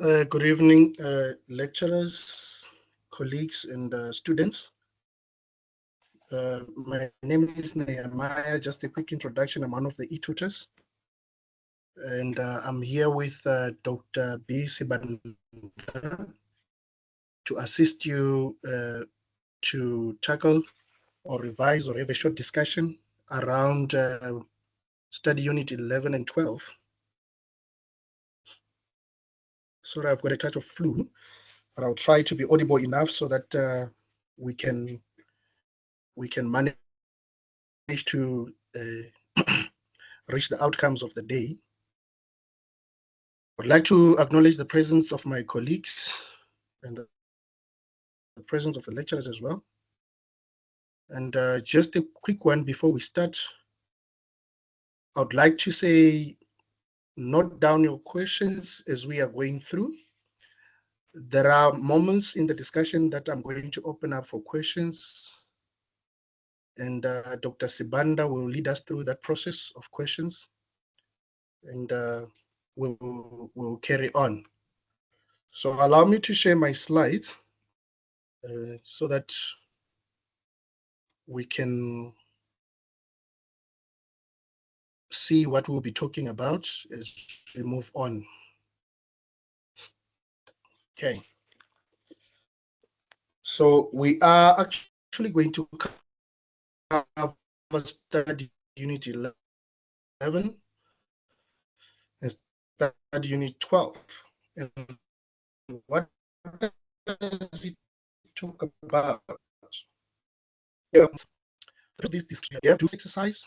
Good evening, lecturers, colleagues, and students. My name is Nehemiah. Just a quick introduction. I'm one of the e-tutors. And I'm here with Dr. B. Sibanda to assist you to tackle or revise or have a short discussion around study unit 11 and 12. Sorry, I've got a touch of flu, but I'll try to be audible enough so that we can manage to reach the outcomes of the day. I'd like to acknowledge the presence of my colleagues and the presence of the lecturers as well. And just a quick one before we start, I would like to say, note down your questions as we are going through. There are moments in the discussion that I'm going to open up for questions, and Dr. Sibanda will lead us through that process of questions, and we'll carry on. So allow me to share my slides so that we can see what we'll be talking about as we move on. Okay. So we are actually going to cover study unit 11 and study unit 12. And what does it talk about? Yeah, this we have to exercise.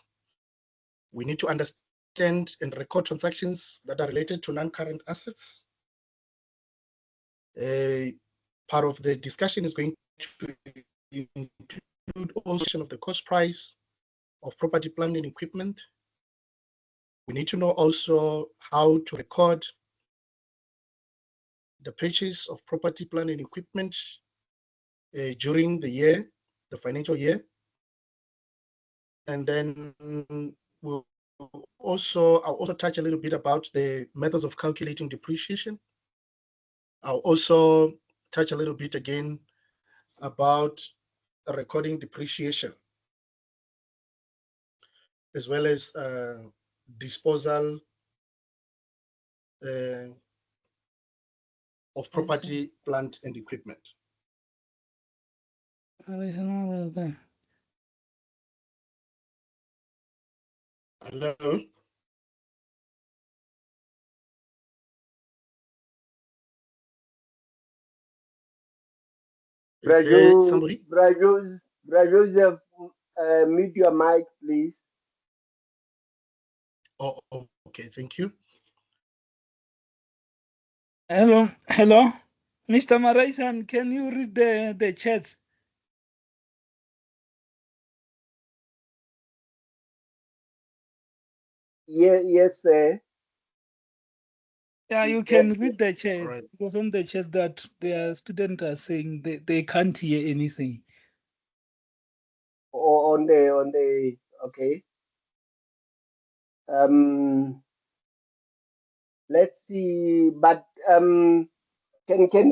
We need to understand and record transactions that are related to non-current assets. Part of the discussion is going to include also of the cost price of property, plant, and equipment. We need to know also how to record the purchase of property, plant, and equipment during the year, the financial year. And then I'll also touch a little bit about the methods of calculating depreciation. I'll also touch a little bit again about recording depreciation, as well as disposal of property, plant, and equipment. Hello? Is there somebody? Joseph, mute your mic, please. Oh, okay, thank you. Hello, Mr. Maraisan, can you read the chats? Yes, sir. Yeah, you can read the chat, right. because on the chat that their students are saying they can't hear anything. Or on the okay. Let's see, but can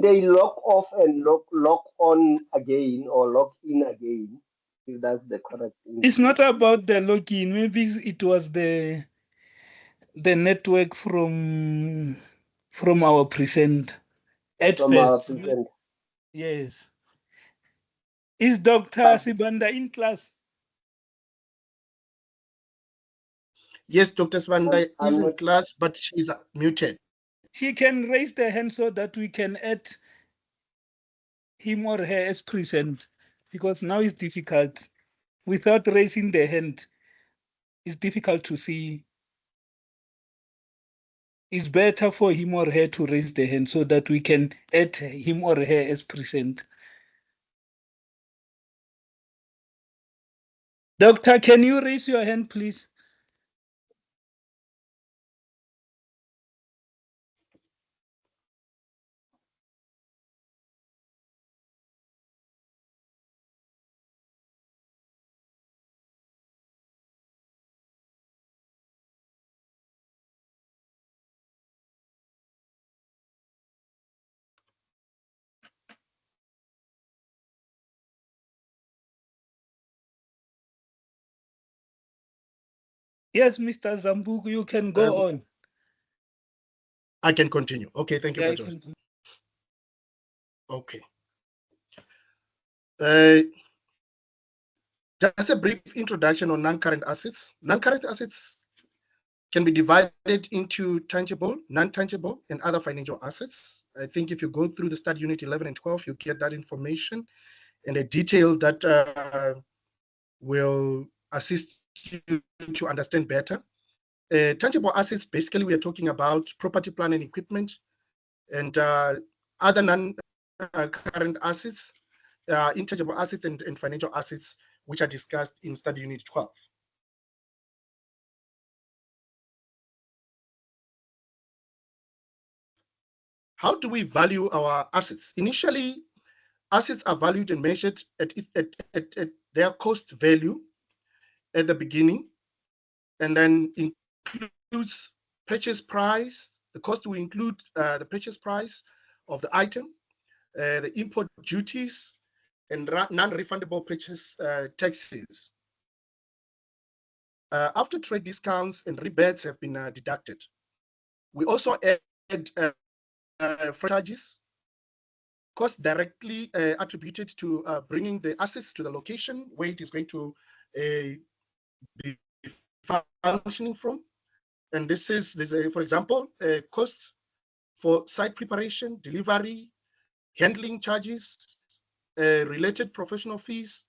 they log off and log on again or log in again? If that's the correct thing. It's not about the login. Maybe it was the network from our present at From first. our present. Yes. Is Dr. Sibanda in class? Yes, Dr. Sibanda is in class, but she's muted. She can raise the hand so that we can add him or her as present, because now it's difficult. Without raising the hand, it's difficult to see. It's better for him or her to raise the hand so that we can add him or her as present. Doctor, can you raise your hand, please? Yes, Mr. Zambuku, you can go on. I can continue. Okay, thank you, Yeah, Pajos. can... Okay. Just a brief introduction on non-current assets. Non-current assets can be divided into tangible, non-tangible, and other financial assets. I think if you go through the study unit 11 and 12, you get that information and a detail that will assist you to understand better. Tangible assets, basically, we are talking about property, plant, and equipment, and other non-current assets, intangible assets, and financial assets, which are discussed in study unit 12. How do we value our assets? Initially, assets are valued and measured at their cost value at the beginning, and then includes purchase price. The cost will include the purchase price of the item, the import duties, and non-refundable purchase taxes. After trade discounts and rebates have been deducted, we also add freight charges, costs directly attributed to bringing the assets to the location where it is going to be functioning from. And this is, for example, costs for site preparation, delivery, handling charges, related professional fees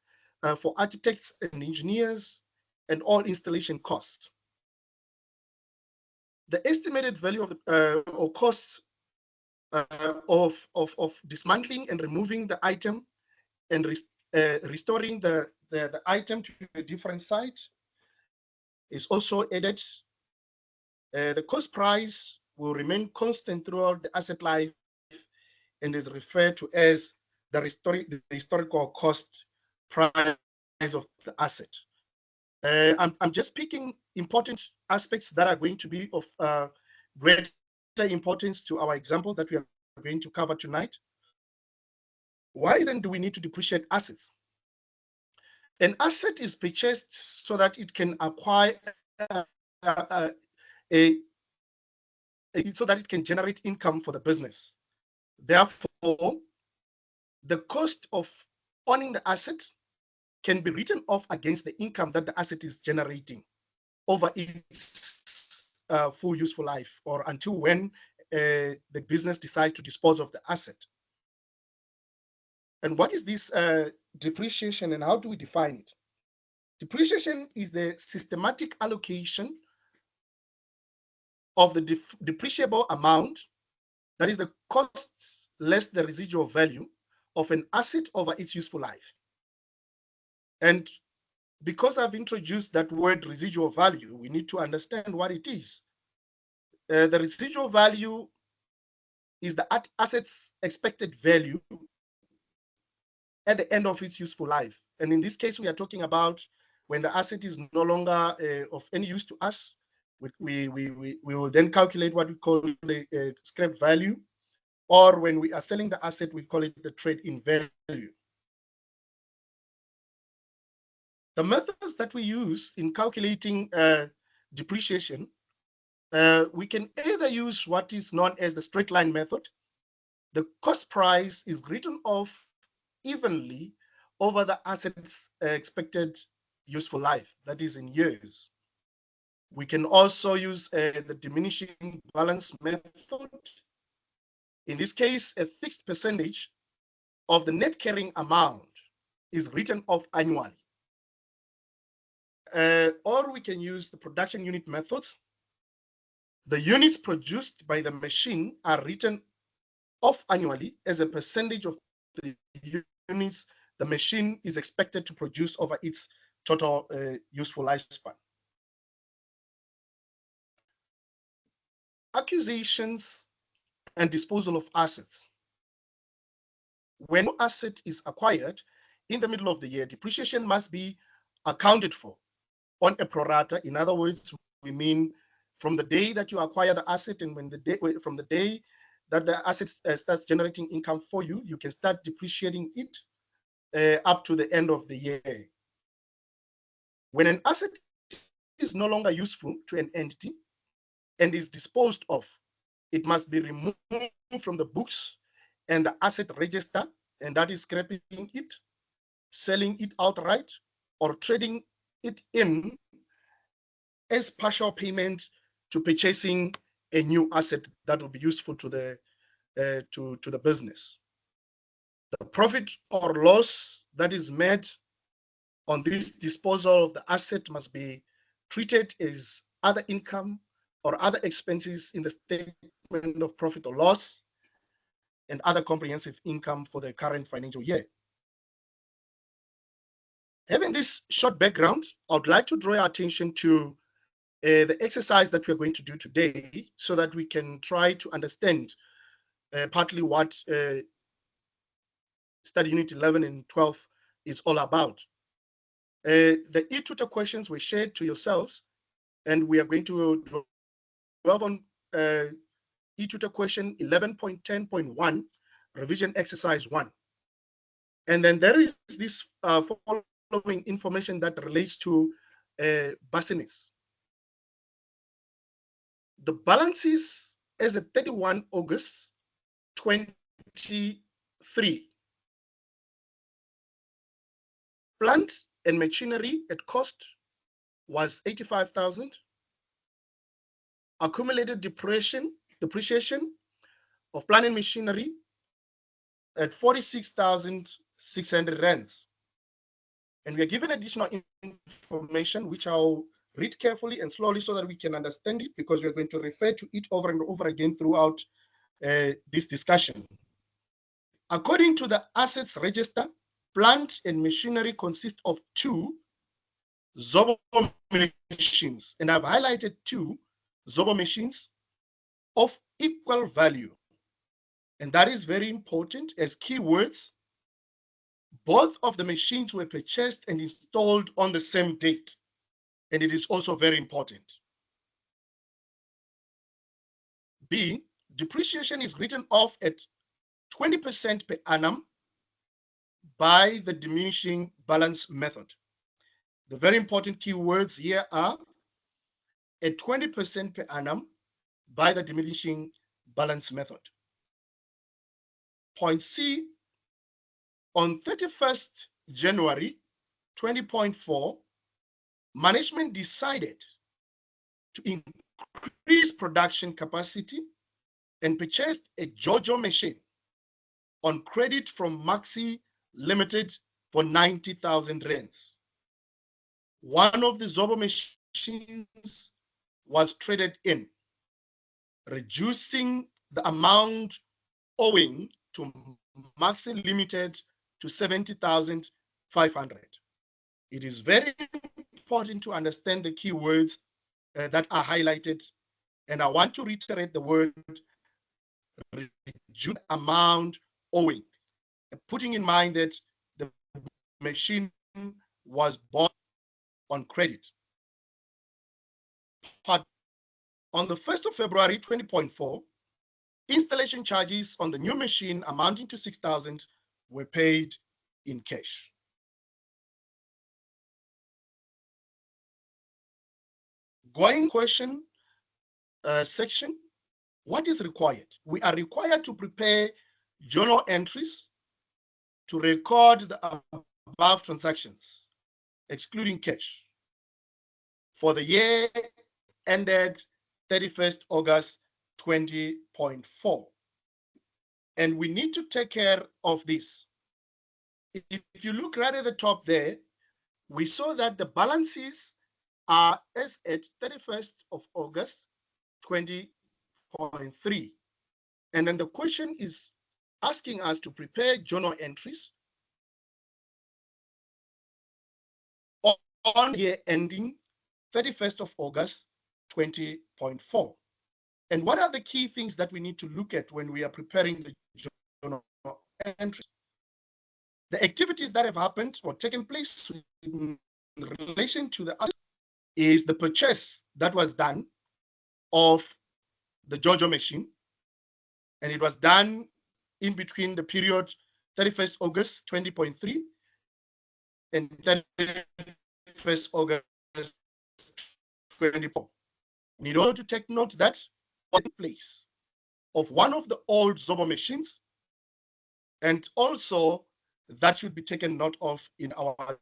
for architects and engineers, and all installation costs. The estimated value of the or costs of dismantling and removing the item and restoring the item to a different site is also added. The cost price will remain constant throughout the asset life and is referred to as the historical cost price of the asset. I'm just picking important aspects that are going to be of greater importance to our example that we are going to cover tonight. Why then do we need to depreciate assets? An asset is purchased so that it can acquire so that it can generate income for the business. Therefore, the cost of owning the asset can be written off against the income that the asset is generating over its full useful life, or until when the business decides to dispose of the asset. And what is this depreciation, and how do we define it? Depreciation is the systematic allocation of the depreciable amount, that is the cost less the residual value of an asset over its useful life. And because I've introduced that word residual value, we need to understand what it is. The residual value is the asset's expected value at the end of its useful life. And in this case, we are talking about when the asset is no longer of any use to us. We will then calculate what we call the scrap value, or when we are selling the asset, we call it the trade-in value. The methods that we use in calculating depreciation, we can either use what is known as the straight line method. The cost price is written off evenly over the asset's expected useful life, that is in years. We can also use the diminishing balance method. In this case, a fixed percentage of the net carrying amount is written off annually. Or we can use the production unit methods. The units produced by the machine are written off annually as a percentage of the units the machine is expected to produce over its total useful lifespan. Acquisitions and disposal of assets. When an asset is acquired in the middle of the year, depreciation must be accounted for on a pro rata. In other words, we mean from the day that you acquire the asset, and from the day that the asset starts generating income for you, you can start depreciating it up to the end of the year. When an asset is no longer useful to an entity and is disposed of, it must be removed from the books and the asset register, and that is scrapping it, selling it outright, or trading it in as partial payment to purchasing a new asset that will be useful to the business. The profit or loss that is made on this disposal of the asset must be treated as other income or other expenses in the statement of profit or loss and other comprehensive income for the current financial year. Having this short background, I would like to draw your attention to the exercise that we're going to do today so that we can try to understand partly what study unit 11 and 12 is all about. The e-tutor questions were shared to yourselves, and we are going to dwell on e-tutor question 11.10.1, revision exercise 1. And then there is this following information that relates to business. The balances as of 31 August 23. Plant and machinery at cost was 85,000. Accumulated depreciation of plant and machinery at 46,600 rands. And we are given additional information, which I'll read carefully and slowly so that we can understand it, because we're going to refer to it over and over again throughout this discussion. According to the assets register, plant and machinery consist of 2 Zobo machines, and I've highlighted 2 Zobo machines of equal value. And that is very important as keywords. Both of the machines were purchased and installed on the same date, and it is also very important. B, depreciation is written off at 20% per annum by the diminishing balance method. The very important keywords here are at 20% per annum by the diminishing balance method. Point C, on 31st January 20.4, management decided to increase production capacity and purchased a JoJo machine on credit from Maxi Limited for 90,000 rands. One of the Zobo machines was traded in, reducing the amount owing to Maxi Limited to 70,500. It is very important to understand the keywords that are highlighted, and I want to reiterate the word reduce amount owing, putting in mind that the machine was bought on credit. But on the 1st of February 20.4, installation charges on the new machine amounting to 6,000 were paid in cash. Going question section, what is required? We are required to prepare journal entries to record the above transactions, excluding cash, for the year ended 31st August 20.4. And we need to take care of this. If you look right at the top there, we saw that the balances are as at 31st of August 20.3. And then the question is asking us to prepare journal entries on year ending 31st of August 20.4. And what are the key things that we need to look at when we are preparing the journal entries? The activities that have happened or taken place in relation to the is the purchase that was done of the JoJo machine, and it was done in between the period 31st August 20.3 and 31st August 24. We need also to take note that in place of one of the old Zobo machines, and also that should be taken note of in our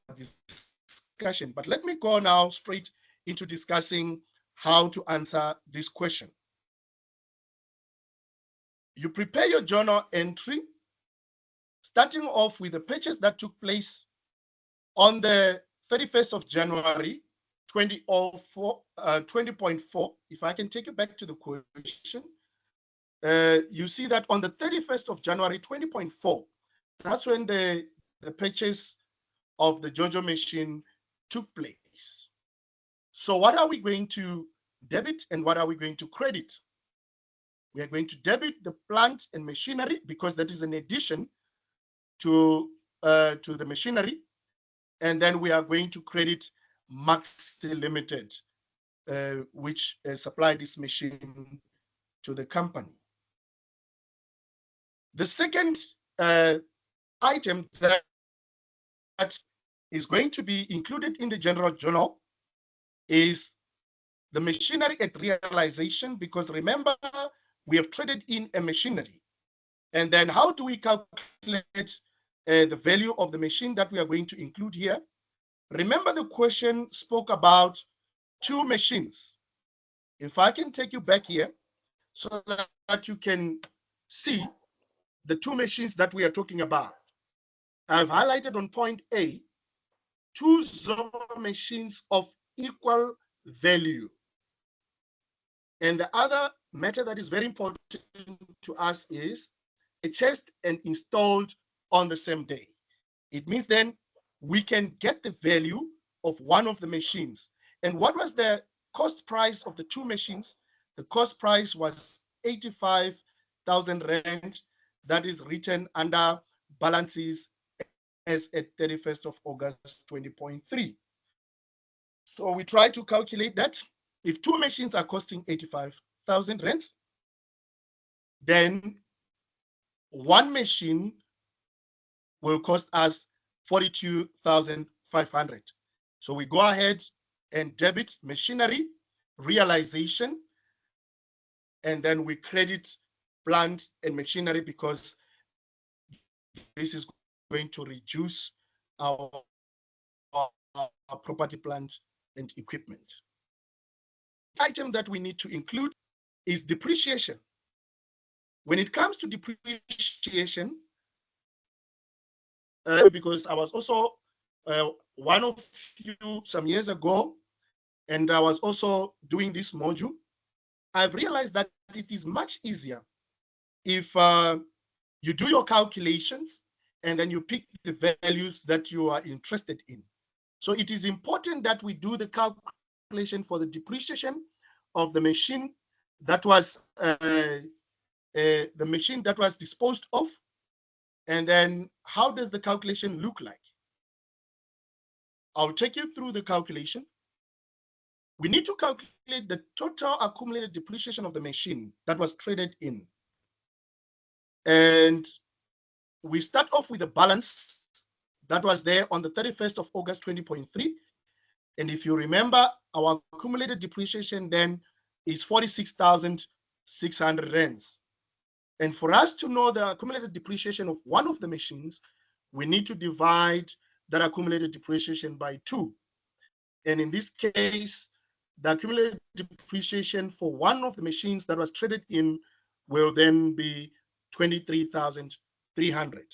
discussion. But let me go now straight into discussing how to answer this question. You prepare your journal entry, starting off with the purchase that took place on the 31st of January 20.4. If I can take you back to the question, you see that on the 31st of January 20.4, that's when the purchase of the JoJo machine took place. So what are we going to debit and what are we going to credit? We are going to debit the plant and machinery because that is an addition to the machinery, and then we are going to credit Maxi Limited, which supplied this machine to the company. The second item that is going to be included in the general journal is the machinery at realization, because remember, we have traded in a machinery. And then how do we calculate the value of the machine that we are going to include here? Remember, the question spoke about two machines. If I can take you back here so that you can see the two machines that we are talking about. I've highlighted on point A, two Zobo machines of equal value. And the other matter that is very important to us is purchased and installed on the same day. It means then we can get the value of one of the machines. And what was the cost price of the two machines? The cost price was 85,000 Rand. That is written under balances as at 31st of August 20.3. So we try to calculate that. If two machines are costing 85,000 Rands, then one machine will cost us 42,500. So we go ahead and debit machinery realization, and then we credit plant and machinery because this is going to reduce our property, plant, and equipment. The item that we need to include is depreciation. When it comes to depreciation, because I was also one of you some years ago, and I was also doing this module, I've realized that it is much easier if you do your calculations and then you pick the values that you are interested in. So it is important that we do the calculation for the depreciation of the machine that was disposed of. And then how does the calculation look like? I'll take you through the calculation. We need to calculate the total accumulated depreciation of the machine that was traded in. And we start off with a balance that was there on the 31st of August 20.3. And if you remember, our accumulated depreciation then is 46,600 Rands. And for us to know the accumulated depreciation of one of the machines, we need to divide that accumulated depreciation by 2. And in this case, the accumulated depreciation for one of the machines that was traded in will then be 23,300.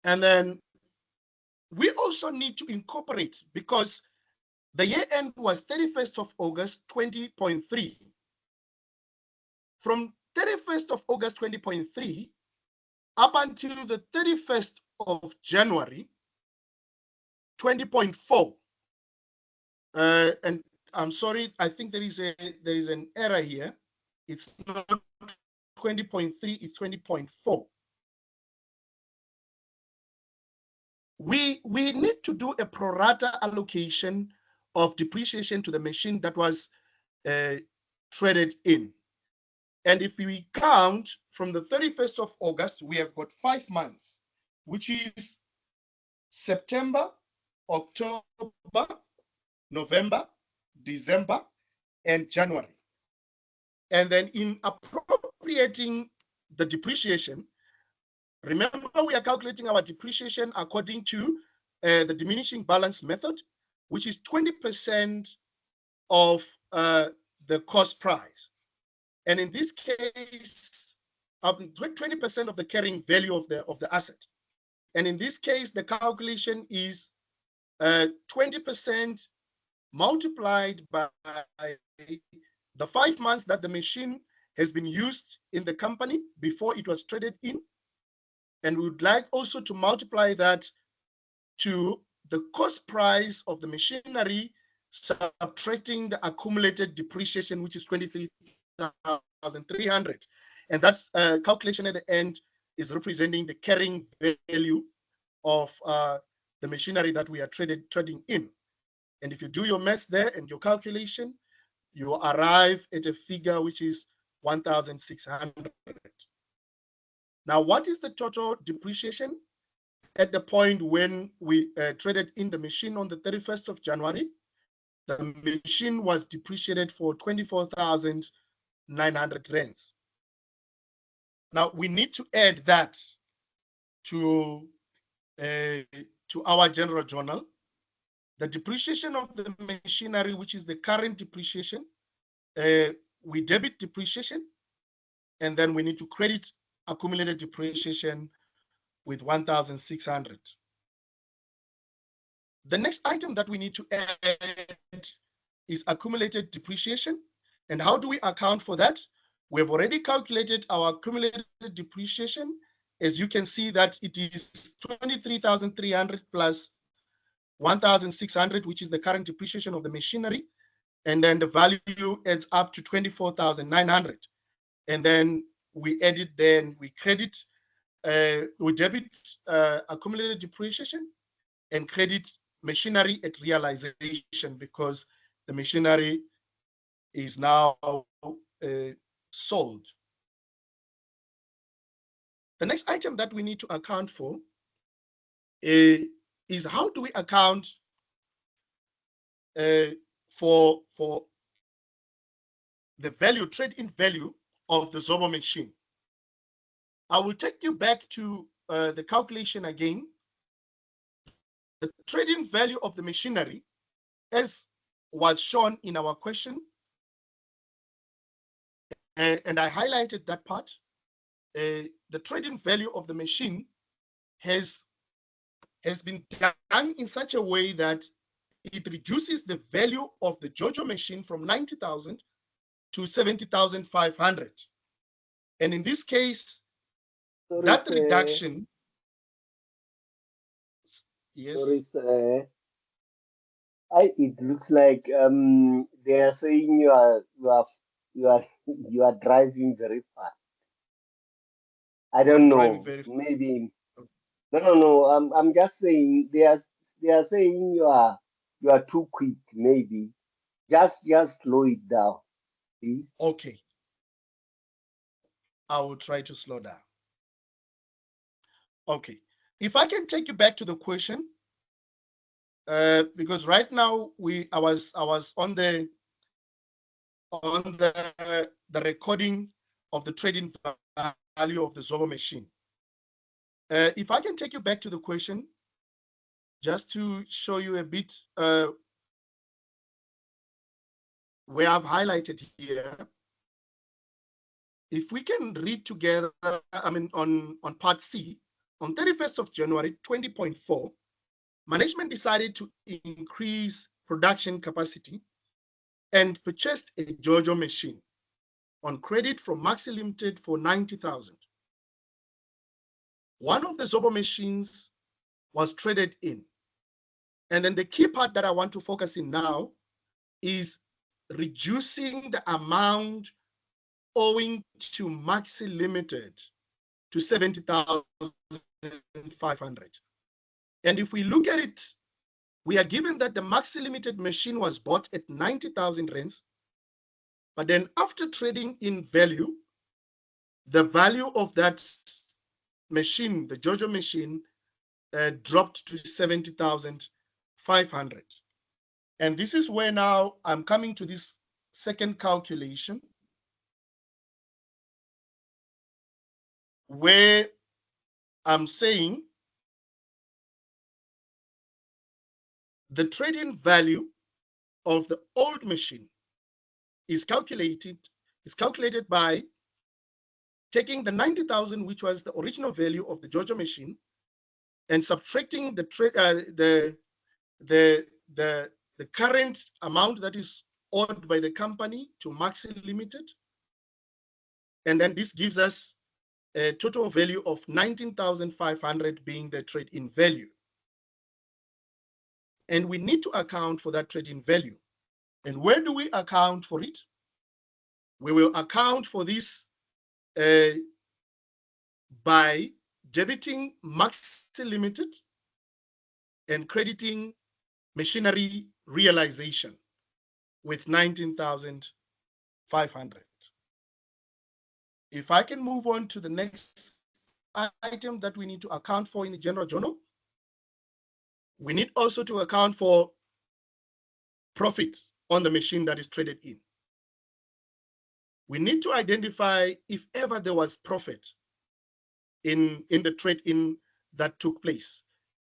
And then we also need to incorporate, because the year end was 31st of August 20.3. From 31st of August 20.3 up until the 31st of January 20.4. And I'm sorry, I think there is an error here. It's not 20.3, it's 20.4. We need to do a pro rata allocation of depreciation to the machine that was traded in. And if we count from the 31st of August, we have got 5 months, which is September, October, November, December, and January. And then in appropriating the depreciation, remember we are calculating our depreciation according to the diminishing balance method, which is 20% of the cost price. And in this case, 20% of the carrying value of the asset. And in this case, the calculation is 20% multiplied by the 5 months that the machine has been used in the company before it was traded in. And we would like also to multiply that to the cost price of the machinery, subtracting the accumulated depreciation, which is 23,300. And that's calculation at the end is representing the carrying value of the machinery that we are trading in. And if you do your math there and your calculation, you arrive at a figure which is 1,600. Now, what is the total depreciation at the point when we traded in the machine on the 31st of January? The machine was depreciated for 24,900 rands. Now, we need to add that to our general journal. The depreciation of the machinery, which is the current depreciation, we debit depreciation, and then we need to credit accumulated depreciation with 1,600. The next item that we need to add is accumulated depreciation. And how do we account for that? We have already calculated our accumulated depreciation. As you can see that it is 23,300 plus 1,600, which is the current depreciation of the machinery. And then the value adds up to 24,900. And then we edit, then we credit, we debit accumulated depreciation and credit machinery at realization because the machinery is now sold. The next item that we need to account for is how do we account for the value, trade-in value of the Zobo machine. I will take you back to the calculation again. The trade-in value of the machinery, as was shown in our question, and I highlighted that part, the trade-in value of the machine has been done in such a way that it reduces the value of the JoJo machine from 90,000 to 70,500. And in this case, Sorry, that reduction, yes. Sorry, sir. It looks like they are saying you are driving very fast. I don't know. Maybe no. I'm just saying they are saying you are too quick. Maybe just slow it down, please. Okay. I will try to slow down. Okay. If I can take you back to the question, because right now I was on the recording of the trading value of the Zobo machine. If I can take you back to the question, just to show you a bit where I've highlighted here. If we can read together, I mean, on part C, on 31st of January 20.4, management decided to increase production capacity and purchased a JoJo machine on credit from Maxi Limited for 90,000. One of the Zobo machines was traded in. And then the key part that I want to focus in now is reducing the amount owing to Maxi Limited to 70,500. And if we look at it, we are given that the Maxi Limited machine was bought at 90,000 rands, but then after trading in value, the value of that machine, the JoJo machine, dropped to 70,500. And this is where now I'm coming to this second calculation, where I'm saying the trade-in value of the old machine is calculated by taking the 90,000, which was the original value of the Georgia machine, and subtracting the current amount that is owed by the company to Maxi Limited, and then this gives us a total value of 19,500 being the trade-in value. And we need to account for that trade-in value. And where do we account for it? We will account for this by debiting Maxi Limited and crediting machinery realization with 19,500. If I can move on to the next item that we need to account for in the general journal, we need also to account for profit on the machine that is traded in. We need to identify if ever there was profit in the trade-in that took place,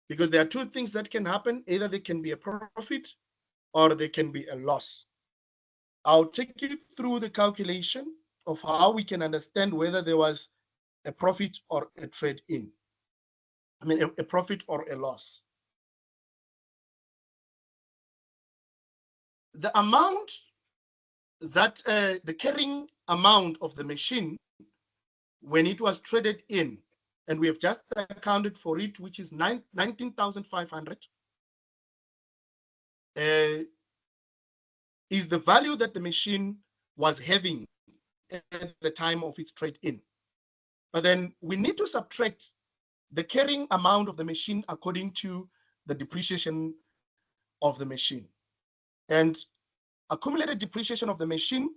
because there are two things that can happen. Either they can be a profit or they can be a loss. I'll take you through the calculation of how we can understand whether there was a profit or a trade-in. I mean, a profit or a loss. The amount that the carrying amount of the machine when it was traded in, and we have just accounted for it, which is 19,500, is the value that the machine was having at the time of its trade in. But then we need to subtract the carrying amount of the machine according to the depreciation of the machine. And accumulated depreciation of the machine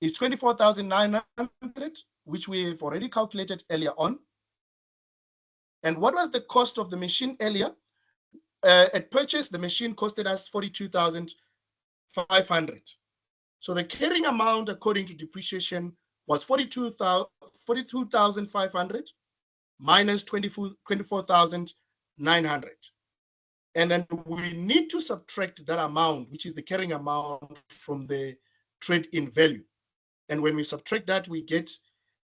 is 24,900, which we have already calculated earlier on. And what was the cost of the machine earlier? At purchase, the machine costed us 42,500. So the carrying amount according to depreciation was 42,500 minus 24,900. And then we need to subtract that amount, which is the carrying amount, from the trade-in value. And when we subtract that, we get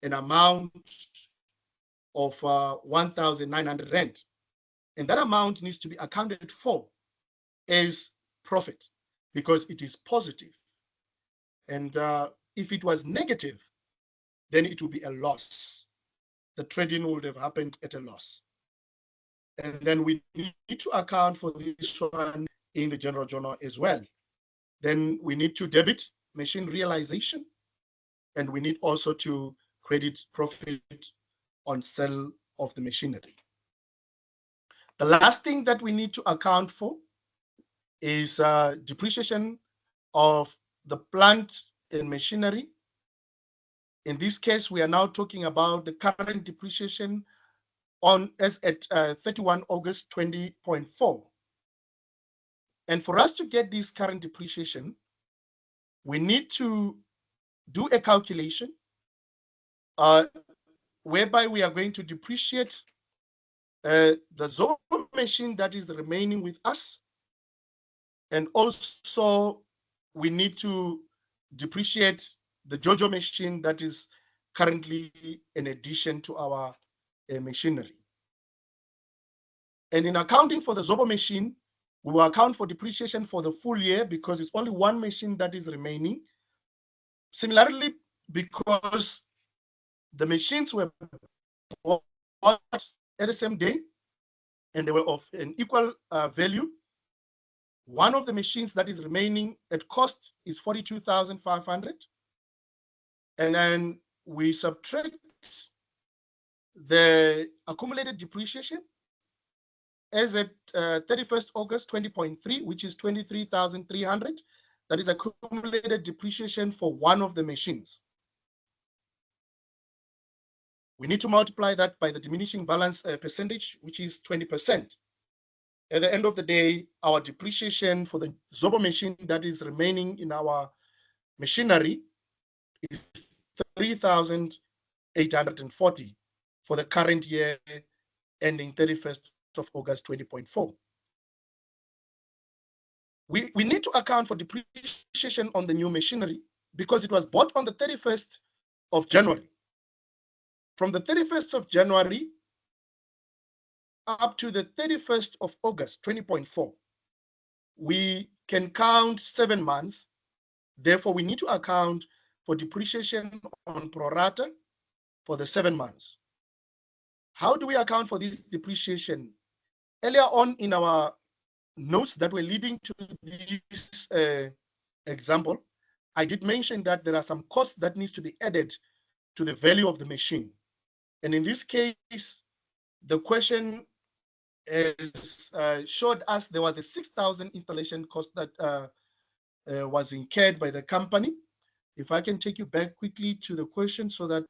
an amount of 1,900 rand. And that amount needs to be accounted for as profit because it is positive. And if it was negative, then it would be a loss. The trading would have happened at a loss. And then we need to account for this one in the general journal as well. Then we need to debit machine realization, and we need also to credit profit on sale of the machinery. The last thing that we need to account for is depreciation of the plant and machinery. In this case, we are now talking about the current depreciation as at 31 August 20.4. And for us to get this current depreciation, we need to do a calculation whereby we are going to depreciate the Zobo machine that is remaining with us. And also we need to depreciate the Jojo machine that is currently in addition to our machinery. And in accounting for the Zobo machine, we will account for depreciation for the full year because it's only one machine that is remaining. Similarly, because the machines were bought at the same day and they were of an equal value, one of the machines that is remaining at cost is 42,500. And then we subtract the accumulated depreciation as at 31st August 20.3, which is 23,300. That is accumulated depreciation for one of the machines. We need to multiply that by the diminishing balance percentage, which is 20%. At the end of the day, our depreciation for the Zobo machine that is remaining in our machinery is 3,840 for the current year ending 31st of August 20.4. We need to account for depreciation on the new machinery because it was bought on the 31st of January. From the 31st of January up to the 31st of August 20.4, we can count 7 months. Therefore, we need to account for depreciation on pro rata for the 7 months. How do we account for this depreciation? Earlier on in our notes that were leading to this example, I did mention that there are some costs that needs to be added to the value of the machine. And in this case, the question is, showed us there was a 6,000 installation cost that was incurred by the company. If I can take you back quickly to the question so that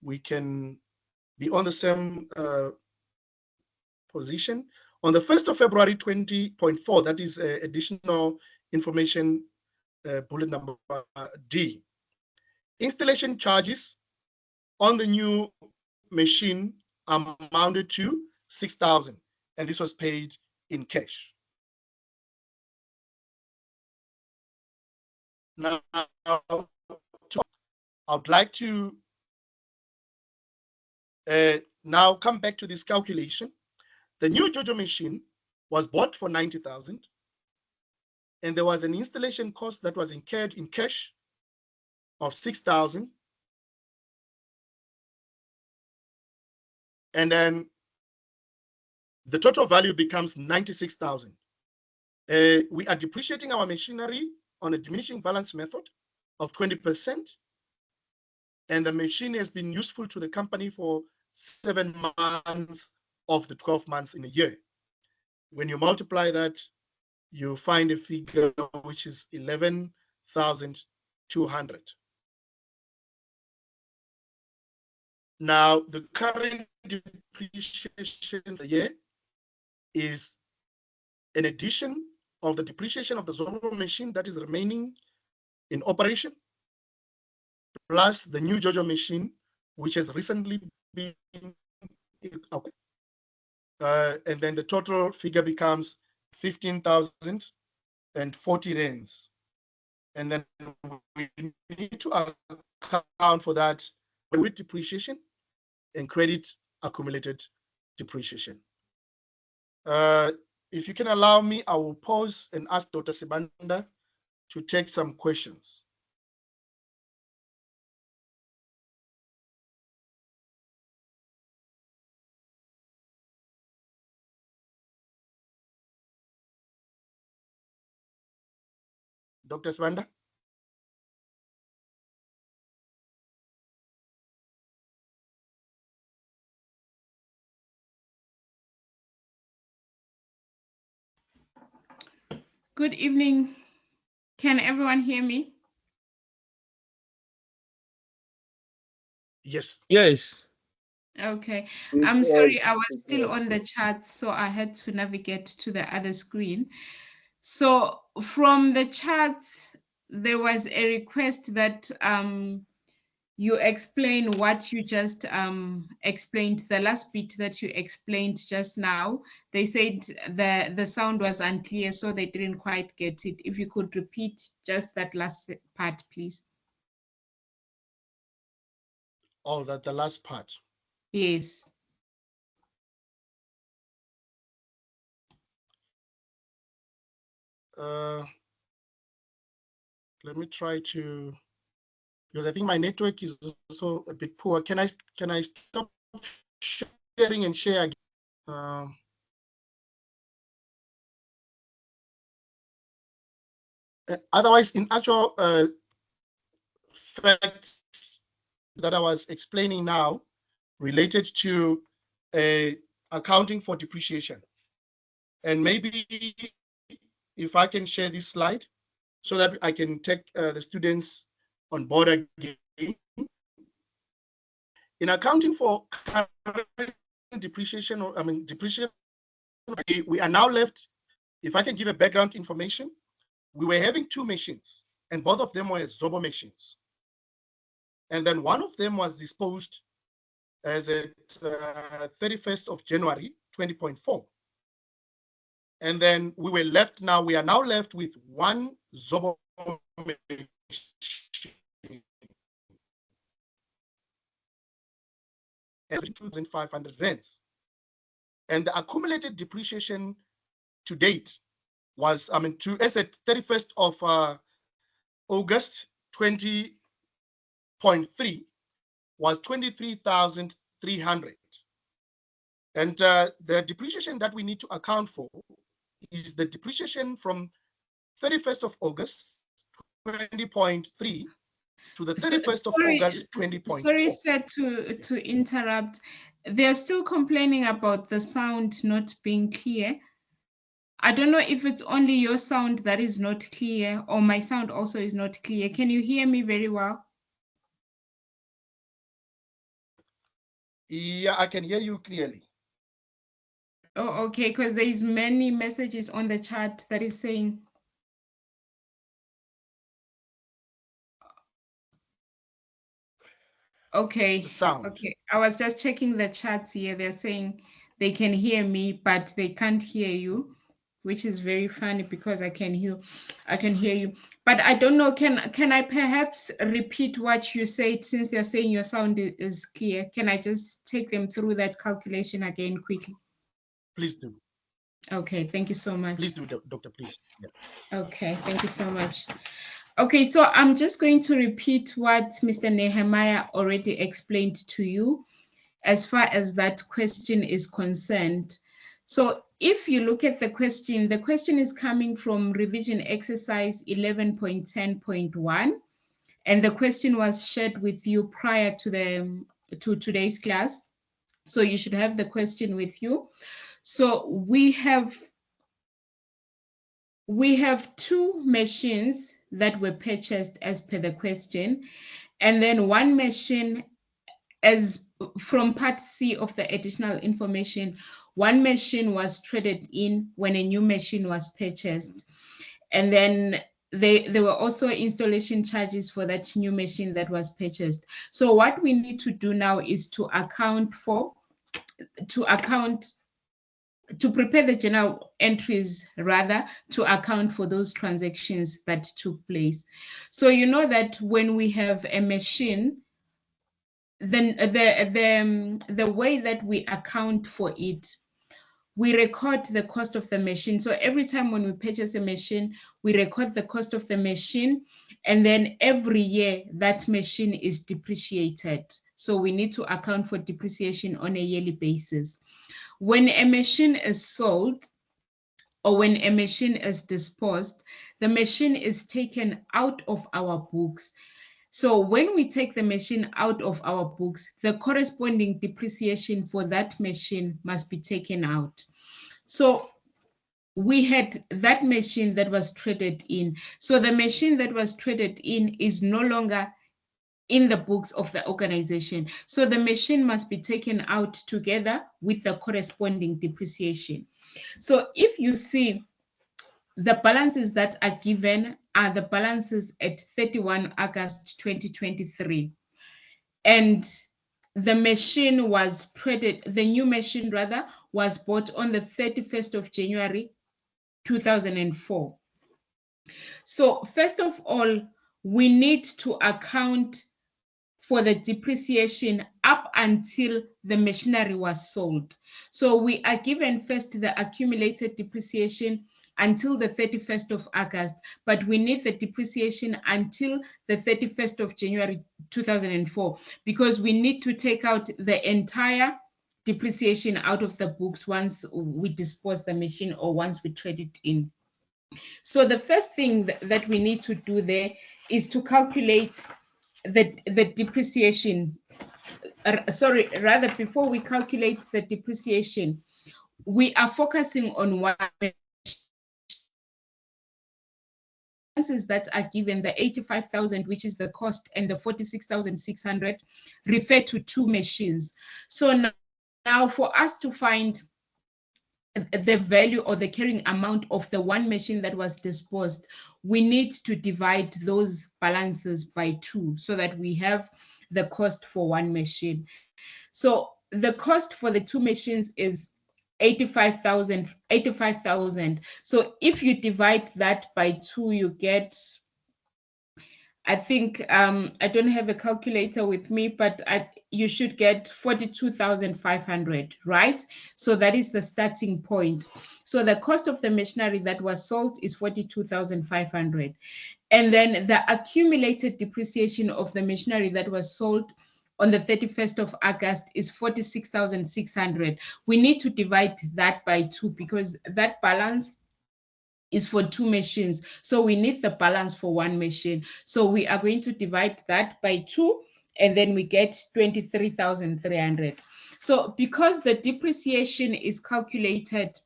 we can be on the same position. On the 1st of February 20.4, that is additional information bullet number D. Installation charges on the new machine amounted to 6,000, and this was paid in cash. Now, I would like to now come back to this calculation. The new JoJo machine was bought for 90,000, and there was an installation cost that was incurred in cash of 6,000. And then the total value becomes 96,000. We are depreciating our machinery on a diminishing balance method of 20%. And the machine has been useful to the company for 7 months of the 12 months in a year. When you multiply that, you find a figure which is 11,200. Now, the current depreciation of the year is an addition of the depreciation of the Zobo machine that is remaining in operation, plus the new JoJo machine, which has recently been and then the total figure becomes 15,040 rands. And then we need to account for that with depreciation and credit accumulated depreciation. If you can allow me, I will pause and ask Dr. Sibanda to take some questions. Dr. Sibanda? Good evening. Can everyone hear me? Yes. Yes. Okay. I'm sorry, I was still on the chat, so I had to navigate to the other screen. So from the chat, there was a request that you explain what you just explained, the last bit that you explained just now. They said the sound was unclear, so they didn't quite get it. If you could repeat just that last part, please. Oh, that the last part. Yes. Let me try to, because I think my network is also a bit poor. Can I stop sharing and share again? Otherwise, in actual fact that I was explaining now related to accounting for depreciation. And maybe if I can share this slide so that I can take the students on board again. In accounting for current depreciation, depreciation we are now left, if I can give a background information, we were having two machines, and both of them were Zobo machines. And then one of them was disposed as at 31st of January 20.4. And then we are now left with one Zobo machine. 2,500 rands. And the accumulated depreciation to date was, as at 31st of August 20.3 was 23,300. And the depreciation that we need to account for is the depreciation from 31st of August 20.3 to the 31st of August 20.4. Sorry, sir, to interrupt. They're still complaining about the sound not being clear. I don't know if it's only your sound that is not clear or my sound also is not clear. Can you hear me very well? Yeah, I can hear you clearly. Oh, okay, because there is many messages on the chat that is saying. Okay, okay. I was just checking the chats here. They're saying they can hear me, but they can't hear you, which is very funny because I can hear you. But I don't know, can I perhaps repeat what you said, since they're saying your sound is clear? Can I just take them through that calculation again quickly? Please do. Okay, thank you so much. Please do, Doctor, please. Yeah. Okay, thank you so much. Okay, so I'm just going to repeat what Mr. Nehemiah already explained to you as far as that question is concerned. So if you look at the question is coming from revision exercise 11.10.1, and the question was shared with you prior to today's class. So you should have the question with you. So we have two machines that were purchased as per the question, and then one machine, as from part C of the additional information, one machine was traded in when a new machine was purchased. And then there were also installation charges for that new machine that was purchased. So what we need to do now is to prepare the journal entries, rather, to account for those transactions that took place. So you know that when we have a machine, then the way that we account for it, we record the cost of the machine. So every time when we purchase a machine, we record the cost of the machine, and then every year that machine is depreciated. So we need to account for depreciation on a yearly basis. When a machine is sold, or when a machine is disposed, the machine is taken out of our books. So when we take the machine out of our books, the corresponding depreciation for that machine must be taken out. So we had that machine that was traded in. So the machine that was traded in is no longer in the books of the organization. So the machine must be taken out together with the corresponding depreciation. So if you see, the balances that are given are the balances at 31 August 2023. And the machine was traded, the new machine rather, was bought on the 31st of January 2004. So first of all, we need to account for the depreciation up until the machinery was sold. So we are given first the accumulated depreciation until the 31st of August, but we need the depreciation until the 31st of January 2004, because we need to take out the entire depreciation out of the books once we dispose the machine or once we trade it in. So the first thing that we need to do there is to calculate the depreciation. Sorry, rather, before we calculate the depreciation, we are focusing on one that are given, the 85,000, which is the cost, and the 46,600 refer to two machines. So now for us to find the value or the carrying amount of the one machine that was disposed, we need to divide those balances by 2 so that we have the cost for one machine. So the cost for the 2 machines is 85,000. So if you divide that by 2, you get, I think, I don't have a calculator with me, but you should get 42,500, right? So that is the starting point. So the cost of the machinery that was sold is 42,500. And then the accumulated depreciation of the machinery that was sold on the 31st of August is 46,600. We need to divide that by 2 because that balance is for 2 machines. So we need the balance for one machine. So we are going to divide that by 2, and then we get 23,300. So because the depreciation is calculated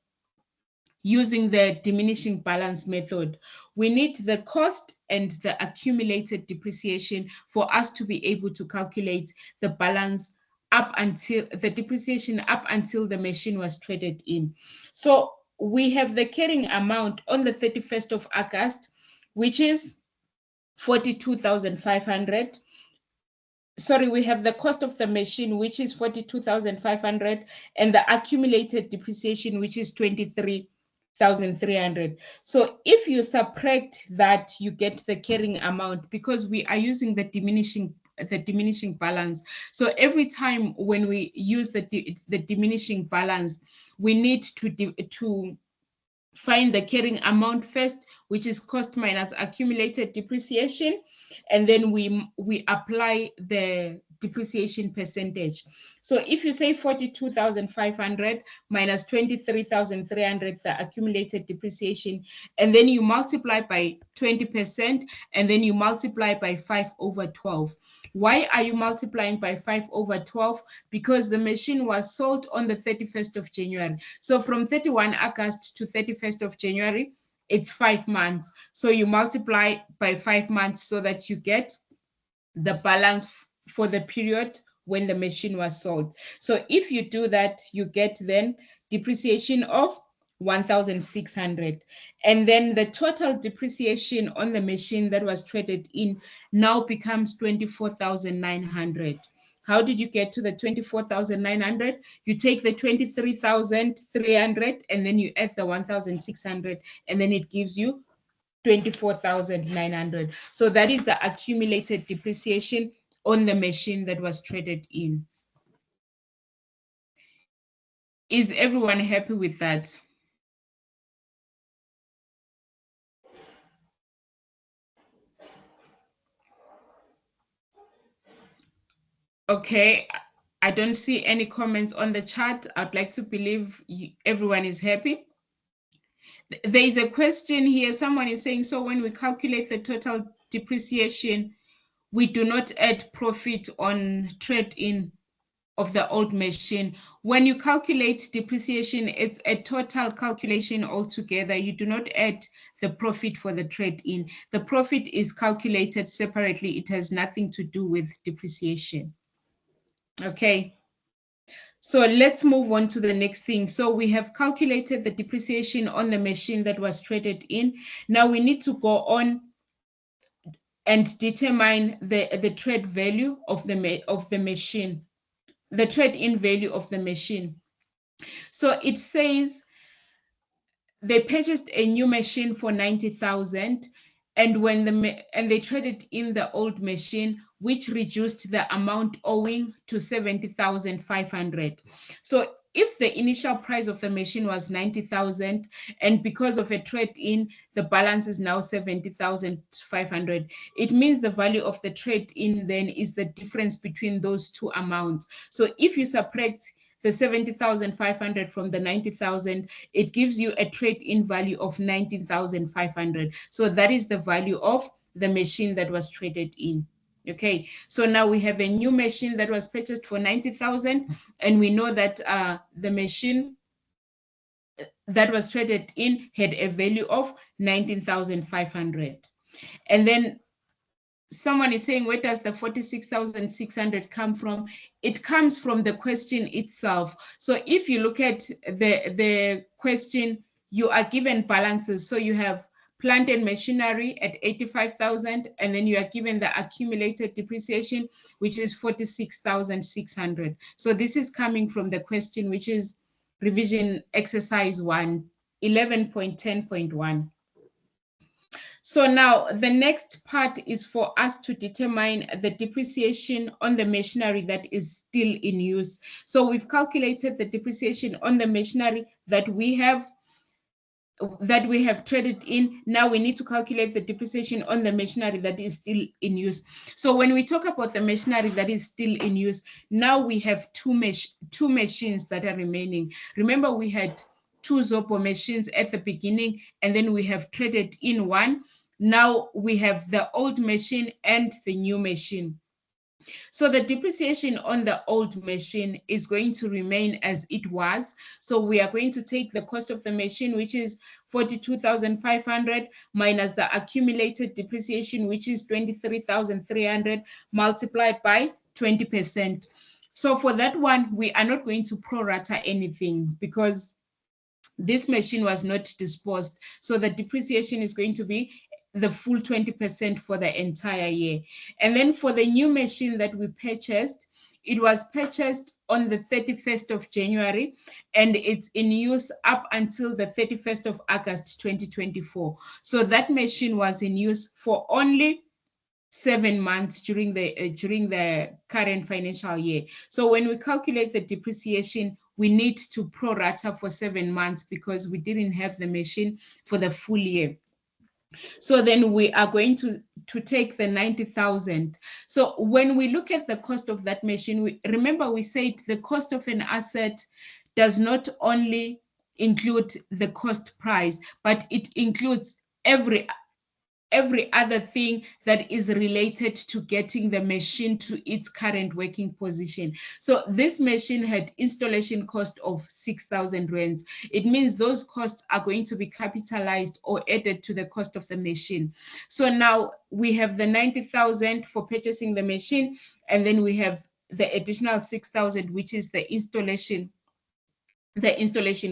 using the diminishing balance method, we need the cost and the accumulated depreciation for us to be able to calculate the balance up until the depreciation up until the machine was traded in. So we have the carrying amount on the 31st of August, which is 42,500. Sorry, we have the cost of the machine, which is 42,500, and the accumulated depreciation, which is 23,300. So if you subtract that, you get the carrying amount because we are using the diminishing balance. So every time when we use the diminishing balance, we need to find the carrying amount first, which is cost minus accumulated depreciation, and then we apply the depreciation percentage. So if you say 42,500 minus 23,300, the accumulated depreciation, and then you multiply by 20%, and then you multiply by 5/12. Why are you multiplying by 5/12? Because the machine was sold on the 31st of January. So from 31 August to 31st of January, it's 5 months. So you multiply by 5 months so that you get the balance for the period when the machine was sold. So if you do that, you get then depreciation of 1,600. And then the total depreciation on the machine that was traded in now becomes 24,900. How did you get to the 24,900? You take the 23,300 and then you add the 1,600, and then it gives you 24,900. So that is the accumulated depreciation on the machine that was traded in. Is everyone happy with that? Okay, I don't see any comments on the chat. I'd like to believe everyone is happy. There is a question here. Someone is saying, so when we calculate the total depreciation, we do not add profit on trade-in of the old machine. When you calculate depreciation, it's a total calculation altogether. You do not add the profit for the trade-in. The profit is calculated separately. It has nothing to do with depreciation. Okay. So let's move on to the next thing. So we have calculated the depreciation on the machine that was traded in. Now we need to go on and determine the trade value of the machine, the trade-in value of the machine. So it says they purchased a new machine for 90,000, and they traded in the old machine, which reduced the amount owing to 70,500. So if the initial price of the machine was 90,000, and because of a trade-in, the balance is now 70,500, it means the value of the trade-in then is the difference between those two amounts. So if you subtract the 70,500 from the 90,000, it gives you a trade-in value of 19,500. So that is the value of the machine that was traded in. Okay, so now we have a new machine that was purchased for 90,000, and we know that the machine that was traded in had a value of 19,500. And then someone is saying, where does the 46,600 come from? It comes from the question itself. So if you look at the question, you are given balances. So you have plant and machinery at 85,000, and then you are given the accumulated depreciation, which is 46,600. So this is coming from the question, which is revision exercise 1, 11.10.1. So now the next part is for us to determine the depreciation on the machinery that is still in use. So we've calculated the depreciation on the machinery that we have traded in. Now we need to calculate the depreciation on the machinery that is still in use. So when we talk about the machinery that is still in use, now we have two machines that are remaining. Remember, we had 2 Zopo machines at the beginning, and then we have traded in one. Now we have the old machine and the new machine. So the depreciation on the old machine is going to remain as it was. So we are going to take the cost of the machine, which is 42,500, minus the accumulated depreciation, which is 23,300, multiplied by 20%. So for that one, we are not going to prorata anything because this machine was not disposed. So the depreciation is going to be the full 20% for the entire year. And then for the new machine that we purchased, it was purchased on the 31st of January, and it's in use up until the 31st of August 2024. So that machine was in use for only 7 months during the current financial year. So when we calculate the depreciation, we need to prorata for 7 months because we didn't have the machine for the full year. So then we are going to take the 90,000. So when we look at the cost of that machine, remember we said the cost of an asset does not only include the cost price, but it includes every other thing that is related to getting the machine to its current working position. So this machine had installation cost of 6,000 rands. It means those costs are going to be capitalized or added to the cost of the machine. So now we have the 90,000 for purchasing the machine, and then we have the additional 6,000, which is the installation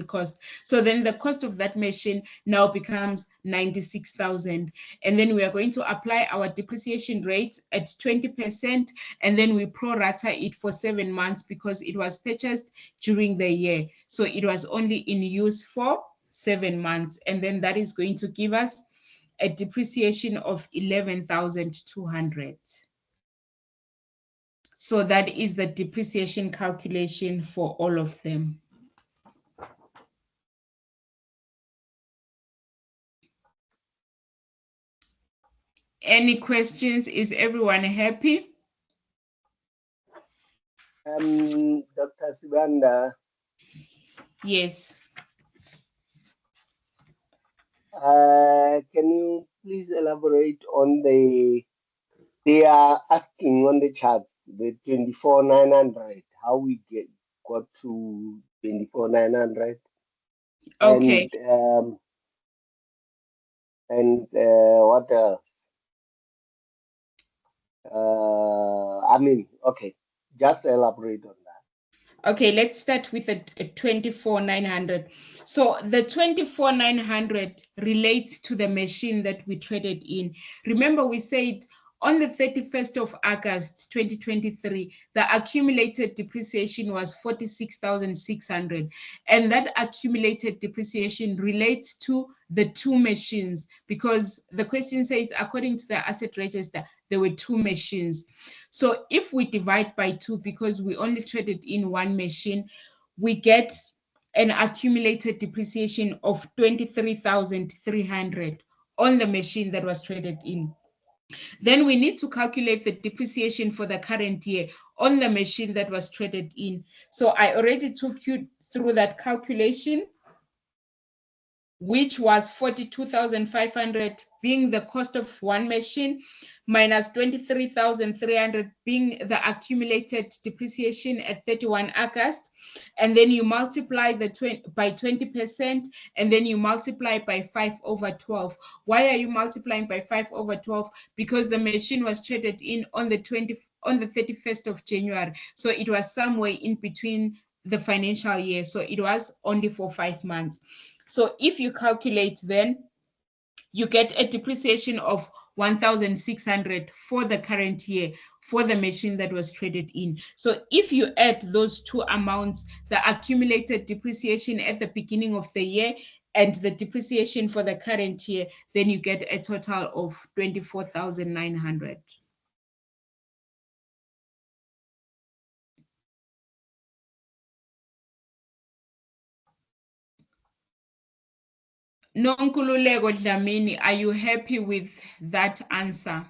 cost. So then the cost of that machine now becomes 96,000. And then we are going to apply our depreciation rate at 20%, and then we prorata it for 7 months because it was purchased during the year. So it was only in use for 7 months. And then that is going to give us a depreciation of 11,200. So that is the depreciation calculation for all of them. Any questions? Is everyone happy? Dr. Sibanda. Yes. Can you please elaborate on they are asking on the charts, the 24,900, how we got to 24,900? Okay. And what else? Okay, just elaborate on that. Okay, let's start with the 24,900. So the 24,900 relates to the machine that we traded in. Remember, we said on the 31st of August 2023, the accumulated depreciation was 46,600. And that accumulated depreciation relates to the 2 machines because the question says, according to the asset register, there were 2 machines. So if we divide by 2, because we only traded in 1 machine, we get an accumulated depreciation of 23,300 on the machine that was traded in. Then we need to calculate the depreciation for the current year on the machine that was traded in. So I already took you through that calculation. which was 42,500 being the cost of one machine, minus 23,300 being the accumulated depreciation at 31 August. And then you multiply by 20%, and then you multiply by 5/12. Why are you multiplying by 5/12? Because the machine was traded in on the 31st of January. So it was somewhere in between the financial year. So it was only for 5 months. So if you calculate, then you get a depreciation of 1,600 for the current year for the machine that was traded in. So if you add those two amounts, the accumulated depreciation at the beginning of the year and the depreciation for the current year, then you get a total of 24,900. Nonkululeko Dlamini, are you happy with that answer?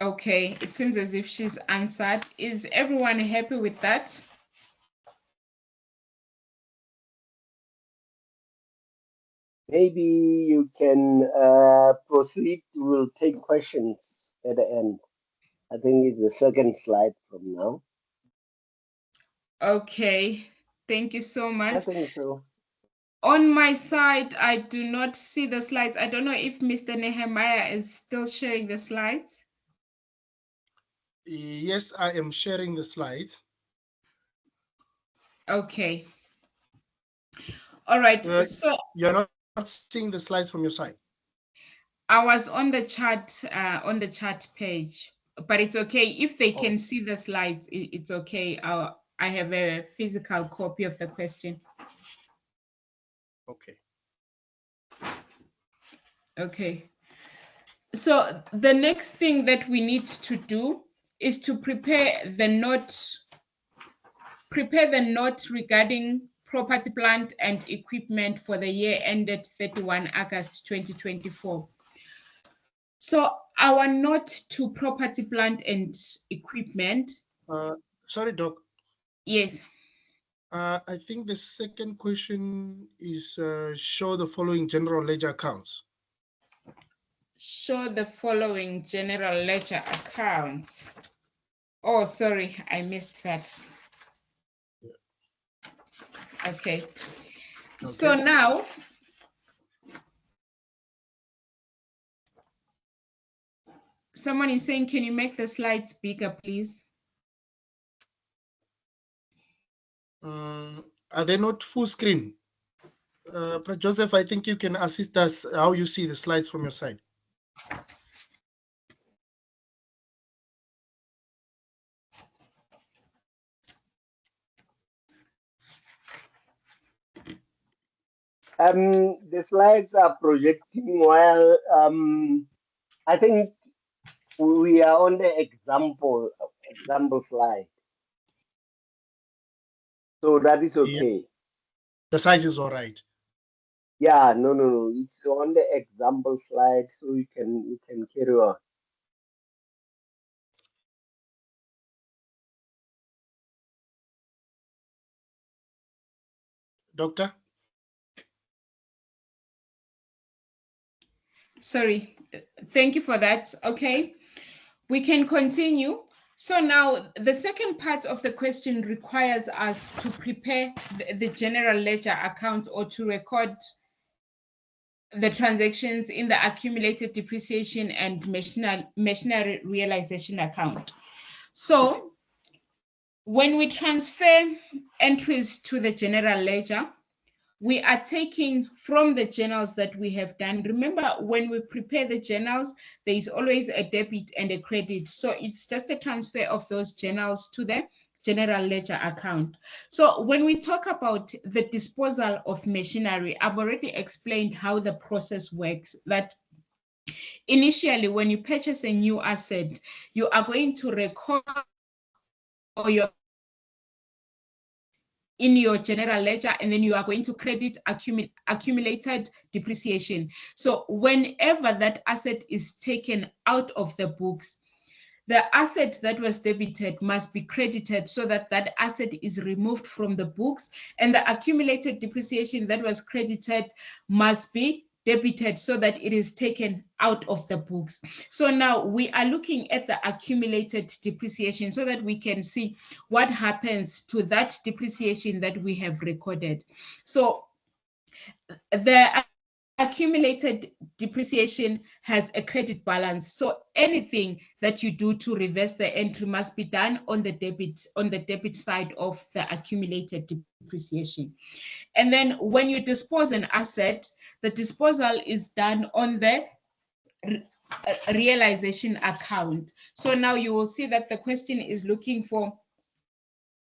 Okay, it seems as if she's answered. Is everyone happy with that? Maybe you can proceed. We'll take questions at the end. I think it's the second slide from now. Okay, thank you so much. I think so. On my side, I do not see the slides. I don't know if Mr. Nehemiah is still sharing the slides. Yes, I am sharing the slides. Okay. All right. So you're not seeing the slides from your side. I was on the chat page, but it's okay if they can see the slides. It's okay. I have a physical copy of the question. Okay. Okay. So the next thing that we need to do is to prepare the note regarding property, plant, and equipment for the year ended 31 August 2024. So our note to property, plant, and equipment. Sorry, Doc. Yes. I think the second question is show the following general ledger accounts. Show the following general ledger accounts. Oh, sorry, I missed that. Okay. So now, someone is saying, can you make the slides bigger, please? Are they not full screen? Joseph, I think you can assist us how you see the slides from your side. The slides are projecting while I think we are on the example slide. So that is okay. Yeah. The size is all right. Yeah, no. It's on the example slide, so you can carry on. Doctor? Sorry, thank you for that. Okay, we can continue. So now the second part of the question requires us to prepare the general ledger account or to record the transactions in the accumulated depreciation and machinery realization account. So when we transfer entries to the general ledger, we are taking from the journals that we have done. Remember, when we prepare the journals, there is always a debit and a credit. So it's just a transfer of those journals to the general ledger account. So when we talk about the disposal of machinery, I've already explained how the process works. That initially, when you purchase a new asset, you are going to record or in your general ledger, and then you are going to credit accumulated depreciation. So whenever that asset is taken out of the books, the asset that was debited must be credited so that that asset is removed from the books, and the accumulated depreciation that was credited must be debited so that it is taken out of the books. So now we are looking at the accumulated depreciation so that we can see what happens to that depreciation that we have recorded. So the accumulated depreciation has a credit balance. So anything that you do to reverse the entry must be done on the debit side of the accumulated depreciation. And then when you dispose an asset, the disposal is done on the realization account. So now you will see that the question is looking for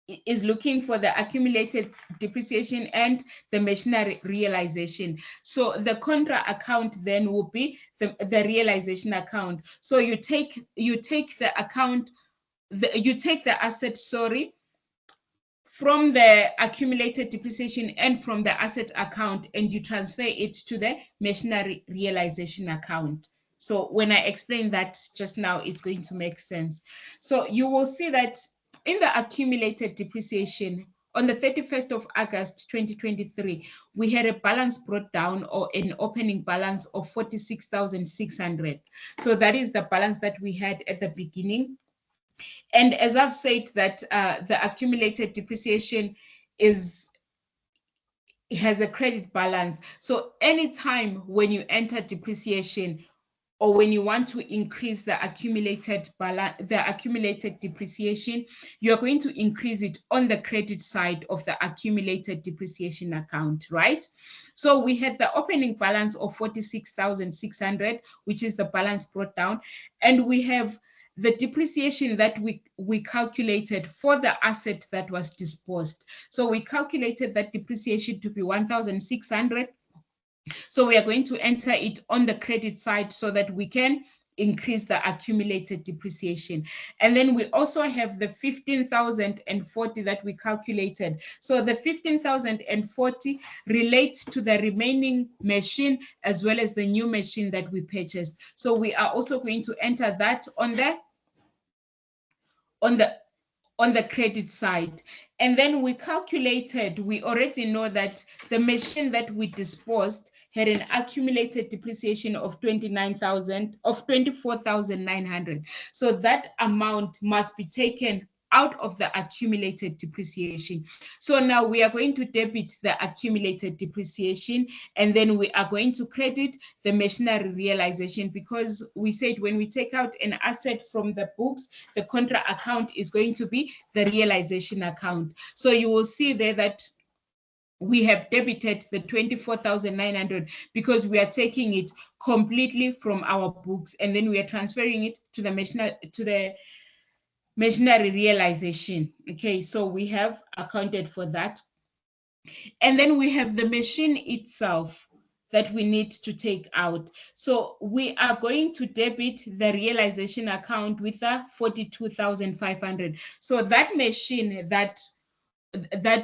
the accumulated depreciation and the machinery realization. So the contra account then will be the realization account. So you take the account, you take the asset, from the accumulated depreciation and from the asset account, and you transfer it to the machinery realization account. So when I explain that just now, it's going to make sense. So you will see that in the accumulated depreciation, on the 31st of August 2023, we had a balance brought down, or an opening balance of 46,600. So that is the balance that we had at the beginning. And as I've said, that the accumulated depreciation has a credit balance. So anytime when you enter depreciation, or when you want to increase the accumulated depreciation, you're going to increase it on the credit side of the accumulated depreciation account, right? So we had the opening balance of 46,600, which is the balance brought down, and we have the depreciation that we calculated for the asset that was disposed. So we calculated that depreciation to be 1,600. So we are going to enter it on the credit side so that we can increase the accumulated depreciation. And then we also have the 15,040 that we calculated. So the 15,040 relates to the remaining machine as well as the new machine that we purchased. So we are also going to enter that on the credit side. And then we calculated, we already know that the machine that we disposed had an accumulated depreciation of 24,900. So that amount must be taken out of the accumulated depreciation. So now we are going to debit the accumulated depreciation, and then we are going to credit the machinery realization, because we said when we take out an asset from the books, the contra account is going to be the realization account. So you will see there that we have debited the 24,900 because we are taking it completely from our books, and then we are transferring it to the machinery realization. Okay, so we have accounted for that. And then we have the machine itself that we need to take out. So we are going to debit the realization account with a 42,500. So that machine that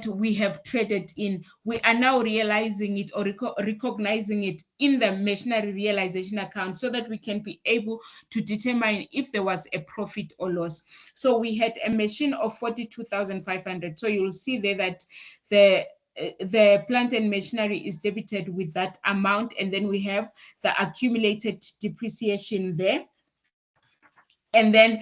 we have traded in, we are now realizing it or recognizing it in the machinery realization account so that we can be able to determine if there was a profit or loss. So we had a machine of 42,500. So you'll see there that the plant and machinery is debited with that amount, and then we have the accumulated depreciation there. And then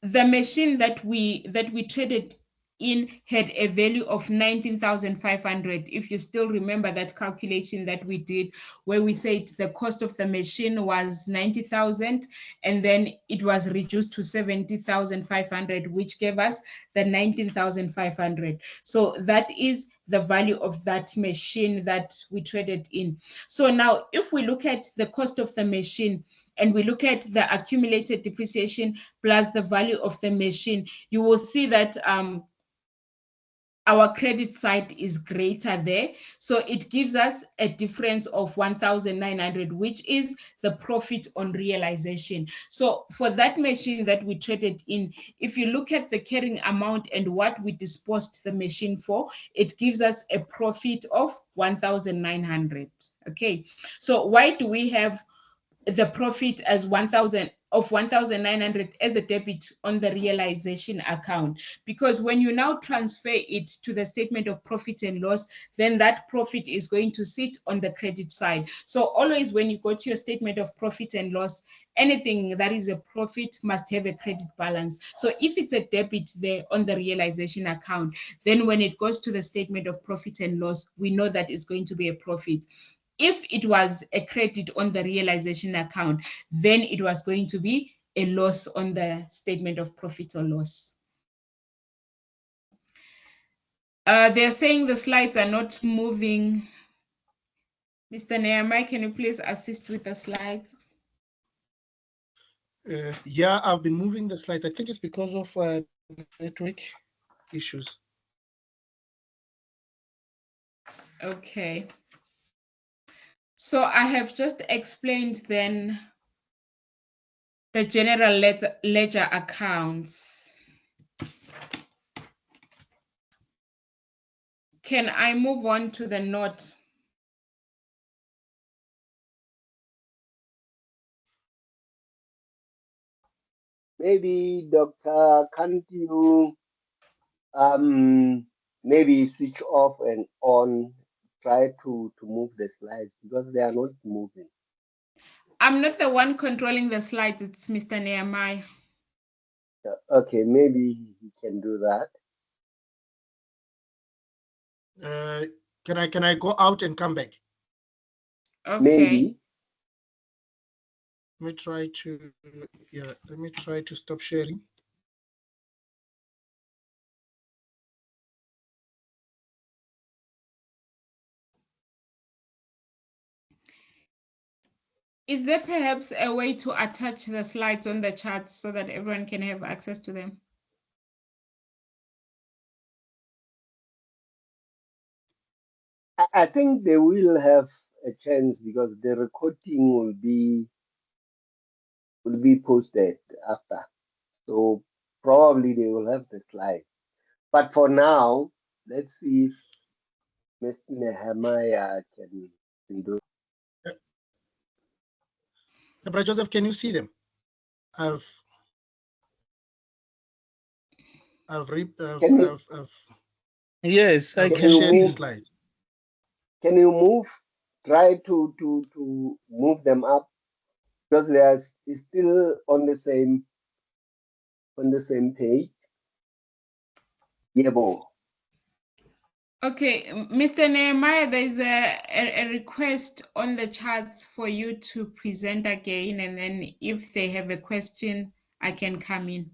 the machine that we traded in had a value of 19,500. If you still remember that calculation that we did, where we said the cost of the machine was 90,000, and then it was reduced to 70,500, which gave us the 19,500. So that is the value of that machine that we traded in. So now if we look at the cost of the machine and we look at the accumulated depreciation plus the value of the machine, you will see that our credit side is greater there. So it gives us a difference of 1,900, which is the profit on realization. So for that machine that we traded in, if you look at the carrying amount and what we disposed the machine for, it gives us a profit of 1,900. Okay, so why do we have the profit as 1,900 as a debit on the realization account? Because when you now transfer it to the statement of profit and loss, then that profit is going to sit on the credit side. So always when you go to your statement of profit and loss, anything that is a profit must have a credit balance. So if it's a debit there on the realization account, then when it goes to the statement of profit and loss, we know that it's going to be a profit. If it was a credit on the realization account, then it was going to be a loss on the statement of profit or loss. They're saying the slides are not moving. Mr. Nehemiah, can you please assist with the slides? Yeah, I've been moving the slides. I think it's because of network issues. Okay. So I have just explained then the general ledger accounts. Can I move on to the note? Maybe, Doctor, can't you maybe switch off and on, try to move the slides because they are not moving. I'm not the one controlling the slides, it's Mr. Nehemiah. Okay, maybe he can do that. Can I go out and come back? Okay. Maybe. Let me try to stop sharing. Is there perhaps a way to attach the slides on the charts so that everyone can have access to them? I think they will have a chance because the recording will be posted after. So probably they will have the slides. But for now, let's see if Mr. Nehemiah can do. Brother Joseph, can you see them? Yes, I can see the slides. Can you move? Try to move them up because they are still on the same page. Yeah, bo. Okay, Mr. Nehemiah, there's a request on the charts for you to present again, and then if they have a question, I can come in.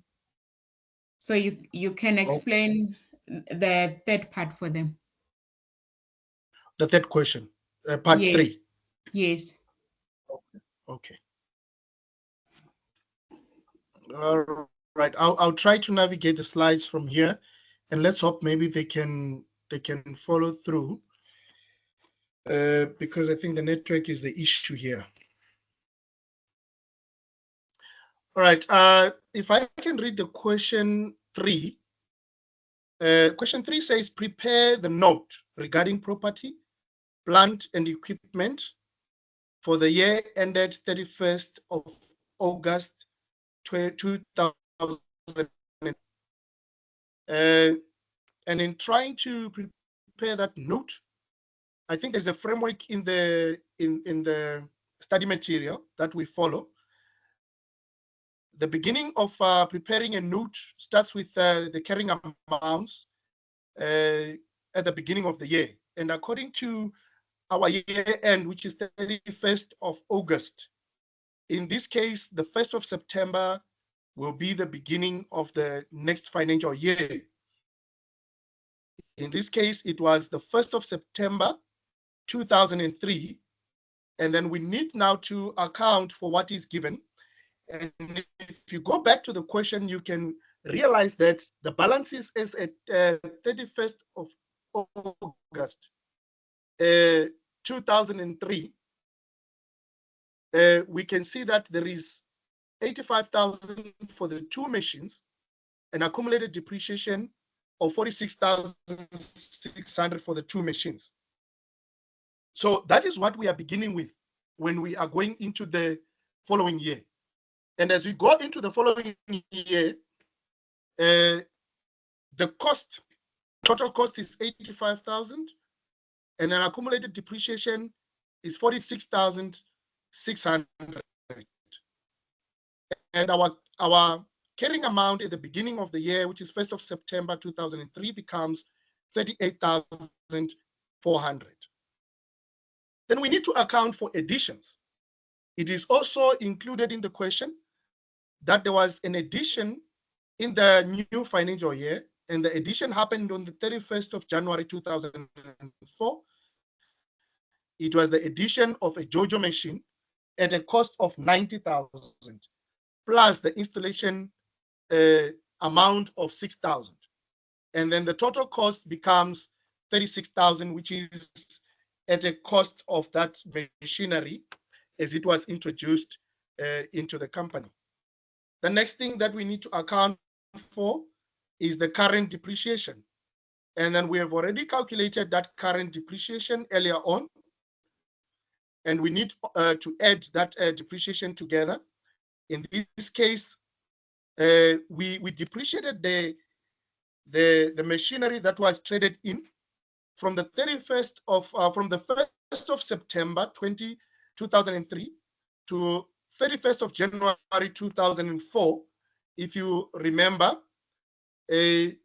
So you can explain the third part for them. The third question, part 3. Yes. Okay. All right. I'll try to navigate the slides from here, and let's hope maybe they can follow through. Because I think the network is the issue here. All right. If I can read the question 3. Question 3 says, prepare the note regarding property, plant, and equipment for the year ended 31st of August 2000. And in trying to prepare that note, I think there's a framework in the study material that we follow. The beginning of preparing a note starts with the carrying amounts at the beginning of the year. And according to our year end, which is 31st of August, in this case, the 1st of September will be the beginning of the next financial year. In this case, it was the 1st of September 2003. And then we need now to account for what is given. And if you go back to the question, you can realize that the balances as at 31st of August 2003, we can see that there is 85,000 for the two machines, an accumulated depreciation of 46,600 for the two machines. So that is what we are beginning with when we are going into the following year. And as we go into the following year, the cost, total cost is 85,000, and an accumulated depreciation is 46,600. And our carrying amount at the beginning of the year, which is 1st of September 2003, becomes 38,400. Then we need to account for additions. It is also included in the question that there was an addition in the new financial year, and the addition happened on the 31st of January 2004. It was the addition of a JoJo machine at a cost of 90,000 plus the installation amount of 6,000. And then the total cost becomes 36,000, which is at a cost of that machinery as it was introduced into the company. The next thing that we need to account for is the current depreciation. And then we have already calculated that current depreciation earlier on. And we need to add that depreciation together. In this case, we depreciated the machinery that was traded in from the 1st of September 2003 to 31st of January 2004. If you remember, the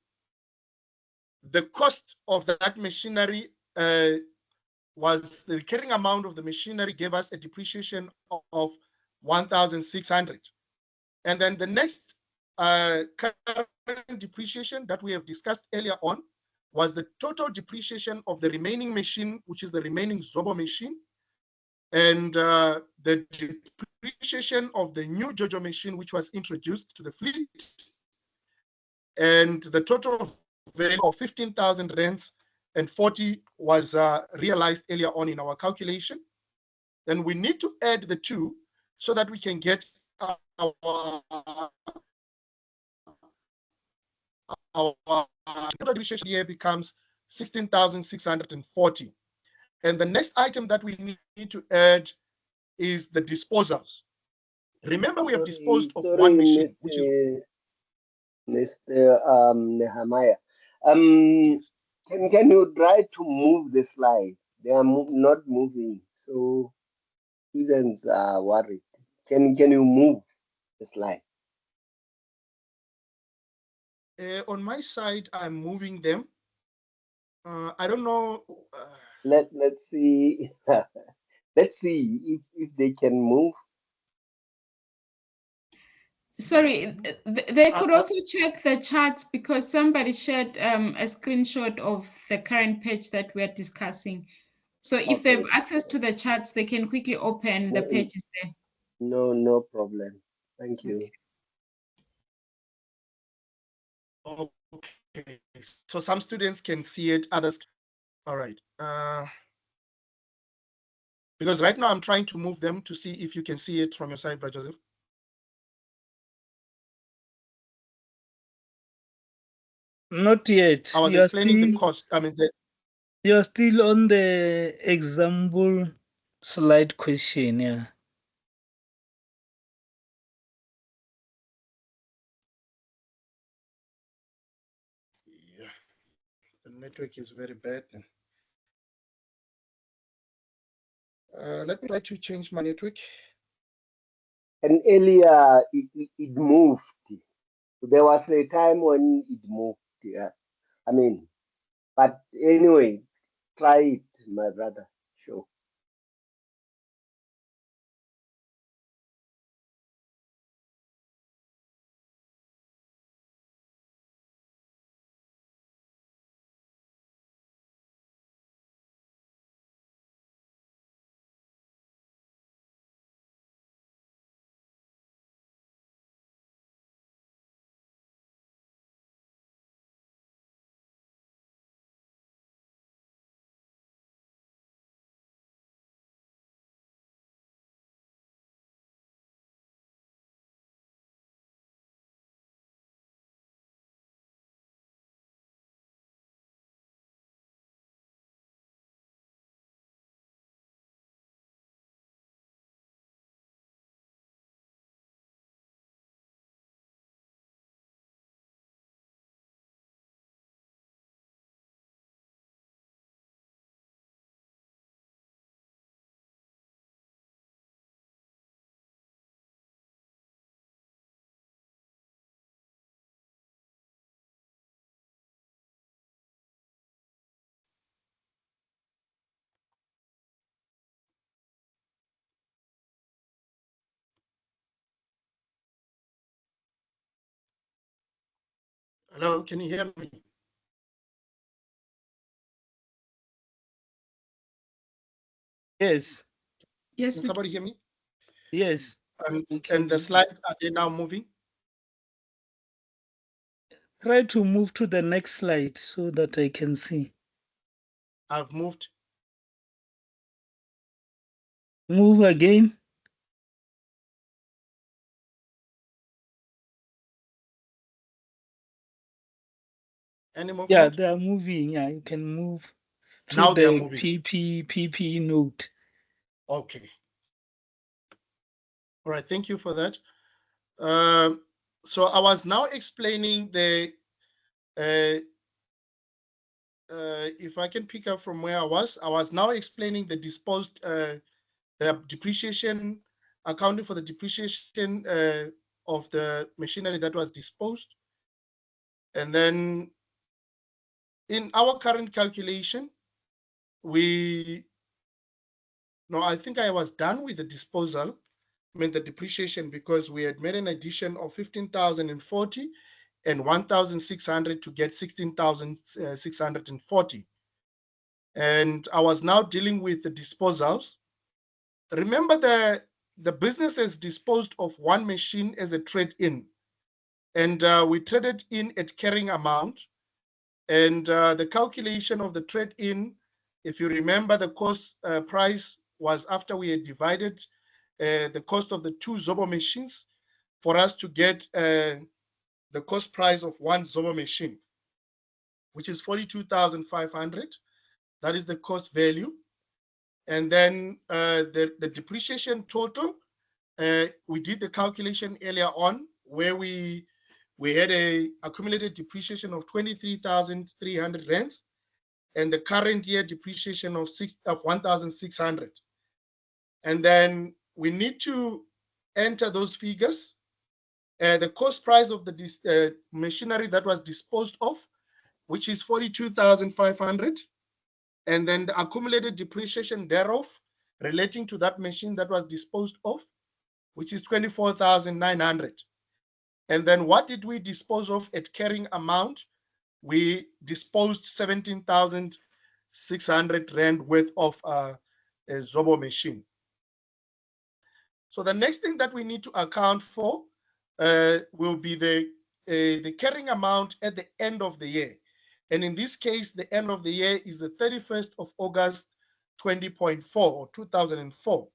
cost of that machinery was the carrying amount of the machinery gave us a depreciation of 1,600. And then the next current depreciation that we have discussed earlier on was the total depreciation of the remaining machine, which is the remaining Zobo machine, and the depreciation of the new JoJo machine, which was introduced to the fleet, and the total value of 15,000 rands and 40 was realized earlier on in our calculation. Then we need to add the two so that we can get our total depreciation here becomes 16,640. And the next item that we need to add is the disposals. Remember, we have disposed of one machine, which is Mr. Nehemiah. yes. Can you try to move the slides? They are not moving, so students are worried. Can you move the slide? On my side, I'm moving them. I don't know. Let's see. Let's see if they can move. Sorry, they could also check the charts because somebody shared a screenshot of the current page that we're discussing. So if they have access to the charts, they can quickly open the pages there. No problem. Thank you. Okay. So some students can see it, others. All right. Because right now I'm trying to move them to see if you can see it from your side, Brother Joseph. Not yet. I was explaining the cost. I mean, you're still on the example slide question, yeah. Yeah, the network is very bad. Let me try to change my network. And earlier it moved. There was a time when it moved. Yeah. I mean, but anyway, try it, my brother. Sure. Hello, can you hear me? Yes. Yes. Can somebody hear me? Yes. And the slides, are they now moving? Try to move to the next slide so that I can see. I've moved. Move again. Any movement? Yeah, they are moving. Yeah, you can move to Now they are the moving. PP note. Okay. All right, thank you for that. So I was now explaining the, if I can pick up from where I was now explaining the disposed, the depreciation, accounting for the depreciation of the machinery that was disposed. And then in our current calculation, I think I was done with the disposal, the depreciation, because we had made an addition of 15,040 and 1,600 to get 16,640. And I was now dealing with the disposals. Remember, the business has disposed of one machine as a trade-in, and we traded in at carrying amount. And the calculation of the trade-in, if you remember, the cost price was after we had divided the cost of the two Zobo machines for us to get the cost price of one Zobo machine, which is 42,500. That is the cost value. And then the depreciation total, we did the calculation earlier on where we had a accumulated depreciation of 23,300 rands and the current year depreciation of 1,600. And then we need to enter those figures. The cost price of the machinery that was disposed of, which is 42,500, and then the accumulated depreciation thereof relating to that machine that was disposed of, which is 24,900. And then what did we dispose of at carrying amount? We disposed 17,600 rand worth of a Zobo machine. So the next thing that we need to account for will be the carrying amount at the end of the year. And in this case, the end of the year is the 31st of August, 20.4 or 2004.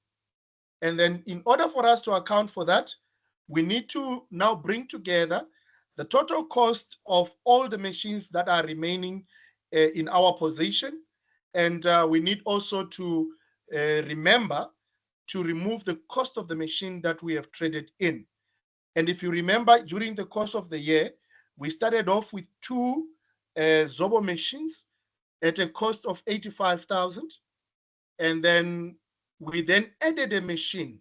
And then in order for us to account for that, we need to now bring together the total cost of all the machines that are remaining in our possession. And we need also to remember to remove the cost of the machine that we have traded in. And if you remember, during the course of the year, we started off with two Zobo machines at a cost of 85,000. And then we then added a machine,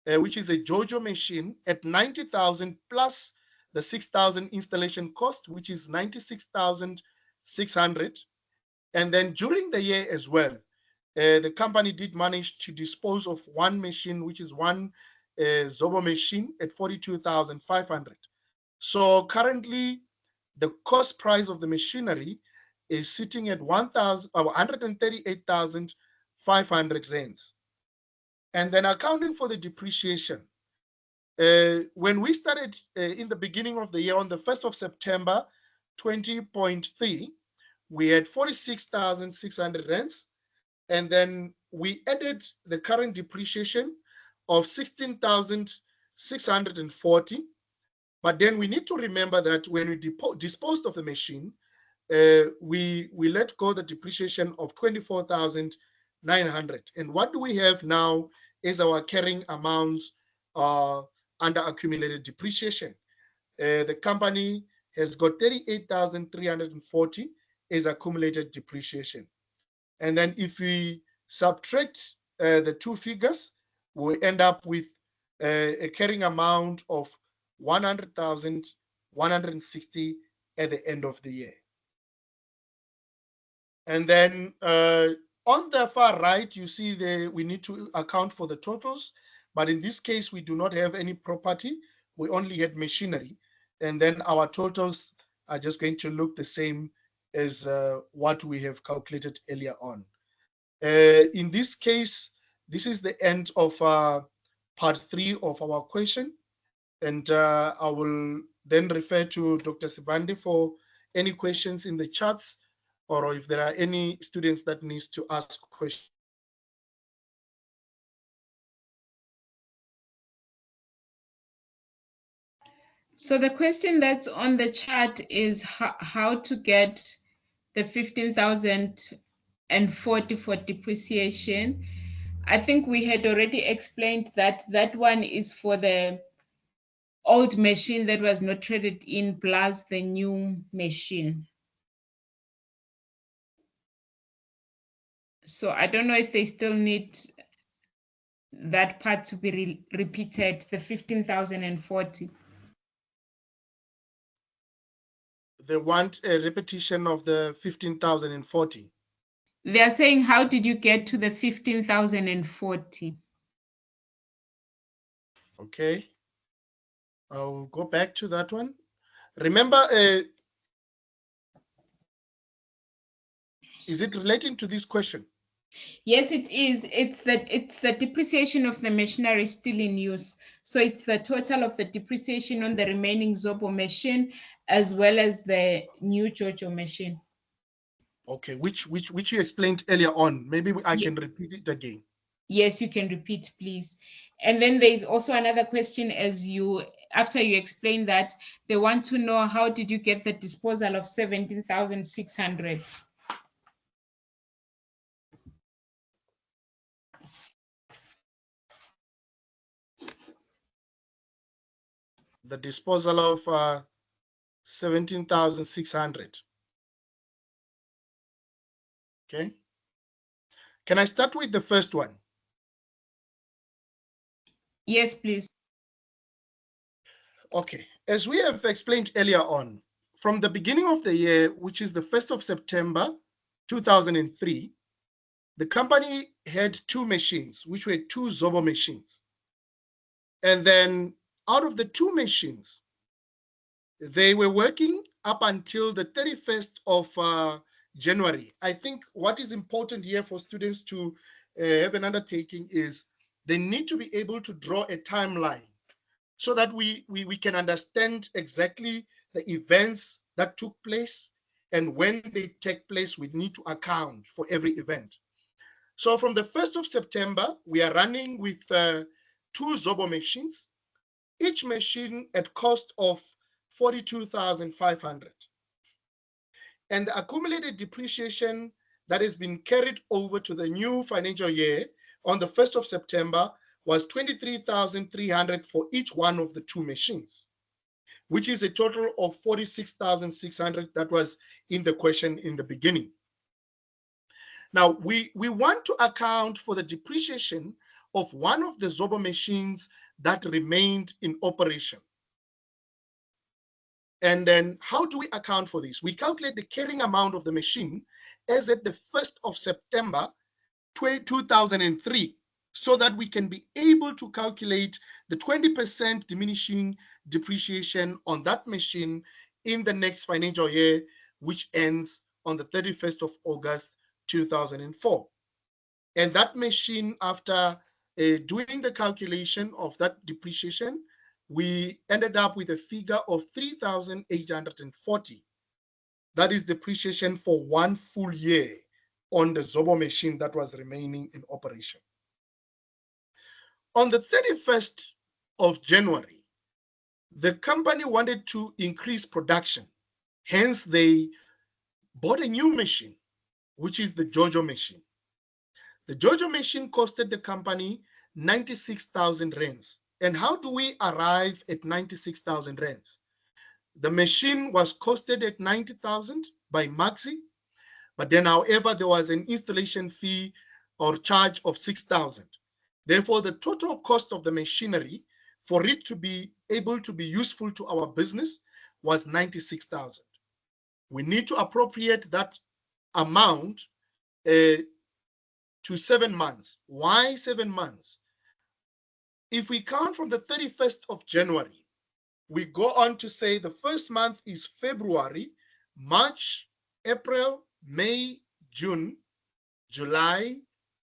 which is a Jojo machine at 90,000 plus the 6,000 installation cost, which is 96,600. And then during the year as well, the company did manage to dispose of one machine, which is one Zobo machine at 42,500. So currently, the cost price of the machinery is sitting at 138,500 rands. And then accounting for the depreciation, when we started in the beginning of the year on the 1st of September 20.3, we had 46,600 rands. And then we added the current depreciation of 16,640. But then we need to remember that when we disposed of the machine, we let go the depreciation of 24,900. And what do we have now is our carrying amounts under accumulated depreciation. The company has got 38,340 as accumulated depreciation. And then if we subtract the two figures, we end up with a carrying amount of 100,160 at the end of the year. And then on the far right, you see we need to account for the totals. But in this case, we do not have any property. We only had machinery. And then our totals are just going to look the same as what we have calculated earlier on. In this case, this is the end of part 3 of our question. And I will then refer to Dr. Sibande for any questions in the chats, or if there are any students that needs to ask questions. So the question that's on the chat is how to get the 15,040 for depreciation. I think we had already explained that that one is for the old machine that was not traded in plus the new machine. So I don't know if they still need that part to be repeated, the 15,040. They want a repetition of the 15,040. They are saying, how did you get to the 15,040? Okay. I'll go back to that one. Remember, is it relating to this question? Yes, it is. It's the depreciation of the machinery still in use. So it's the total of the depreciation on the remaining Zobo machine as well as the new Jojo machine. Okay, which you explained earlier on. Maybe I can repeat it again. Yes, you can repeat, please. And then there's also another question after you explain that, they want to know how did you get the disposal of 17,600? The disposal of 17,600. Okay. Can I start with the first one? Yes, please. Okay. As we have explained earlier on, from the beginning of the year, which is the 1st of September 2003, the company had 2 machines, which were 2 Zobo machines. And then out of the 2 machines, they were working up until the 31st of January. I think what is important here for students to have an undertaking is they need to be able to draw a timeline so that we can understand exactly the events that took place, and when they take place, we need to account for every event. So from the 1st of September, we are running with 2 Zobo machines, each machine at cost of 42,500. And the accumulated depreciation that has been carried over to the new financial year on the 1st of September was 23,300 for each one of the 2 machines, which is a total of 46,600 that was in the question in the beginning. Now, we want to account for the depreciation of one of the Zobo machines that remained in operation. And then how do we account for this? We calculate the carrying amount of the machine as at the 1st of September 2003, so that we can be able to calculate the 20% diminishing depreciation on that machine in the next financial year, which ends on the 31st of August 2004. And that machine, after doing the calculation of that depreciation, we ended up with a figure of 3,840. That is depreciation for 1 full year on the Zobo machine that was remaining in operation. On the 31st of January, the company wanted to increase production. Hence, they bought a new machine, which is the Jojo machine. The Jojo machine costed the company 96,000 rands. And how do we arrive at 96,000 rands? The machine was costed at 90,000 by Maxi, but then, however, there was an installation fee or charge of 6,000. Therefore, the total cost of the machinery for it to be able to be useful to our business was 96,000. We need to appropriate that amount to 7 months. Why 7 months? If we count from the 31st of January, we go on to say the first month is February, March, April, May, June, July,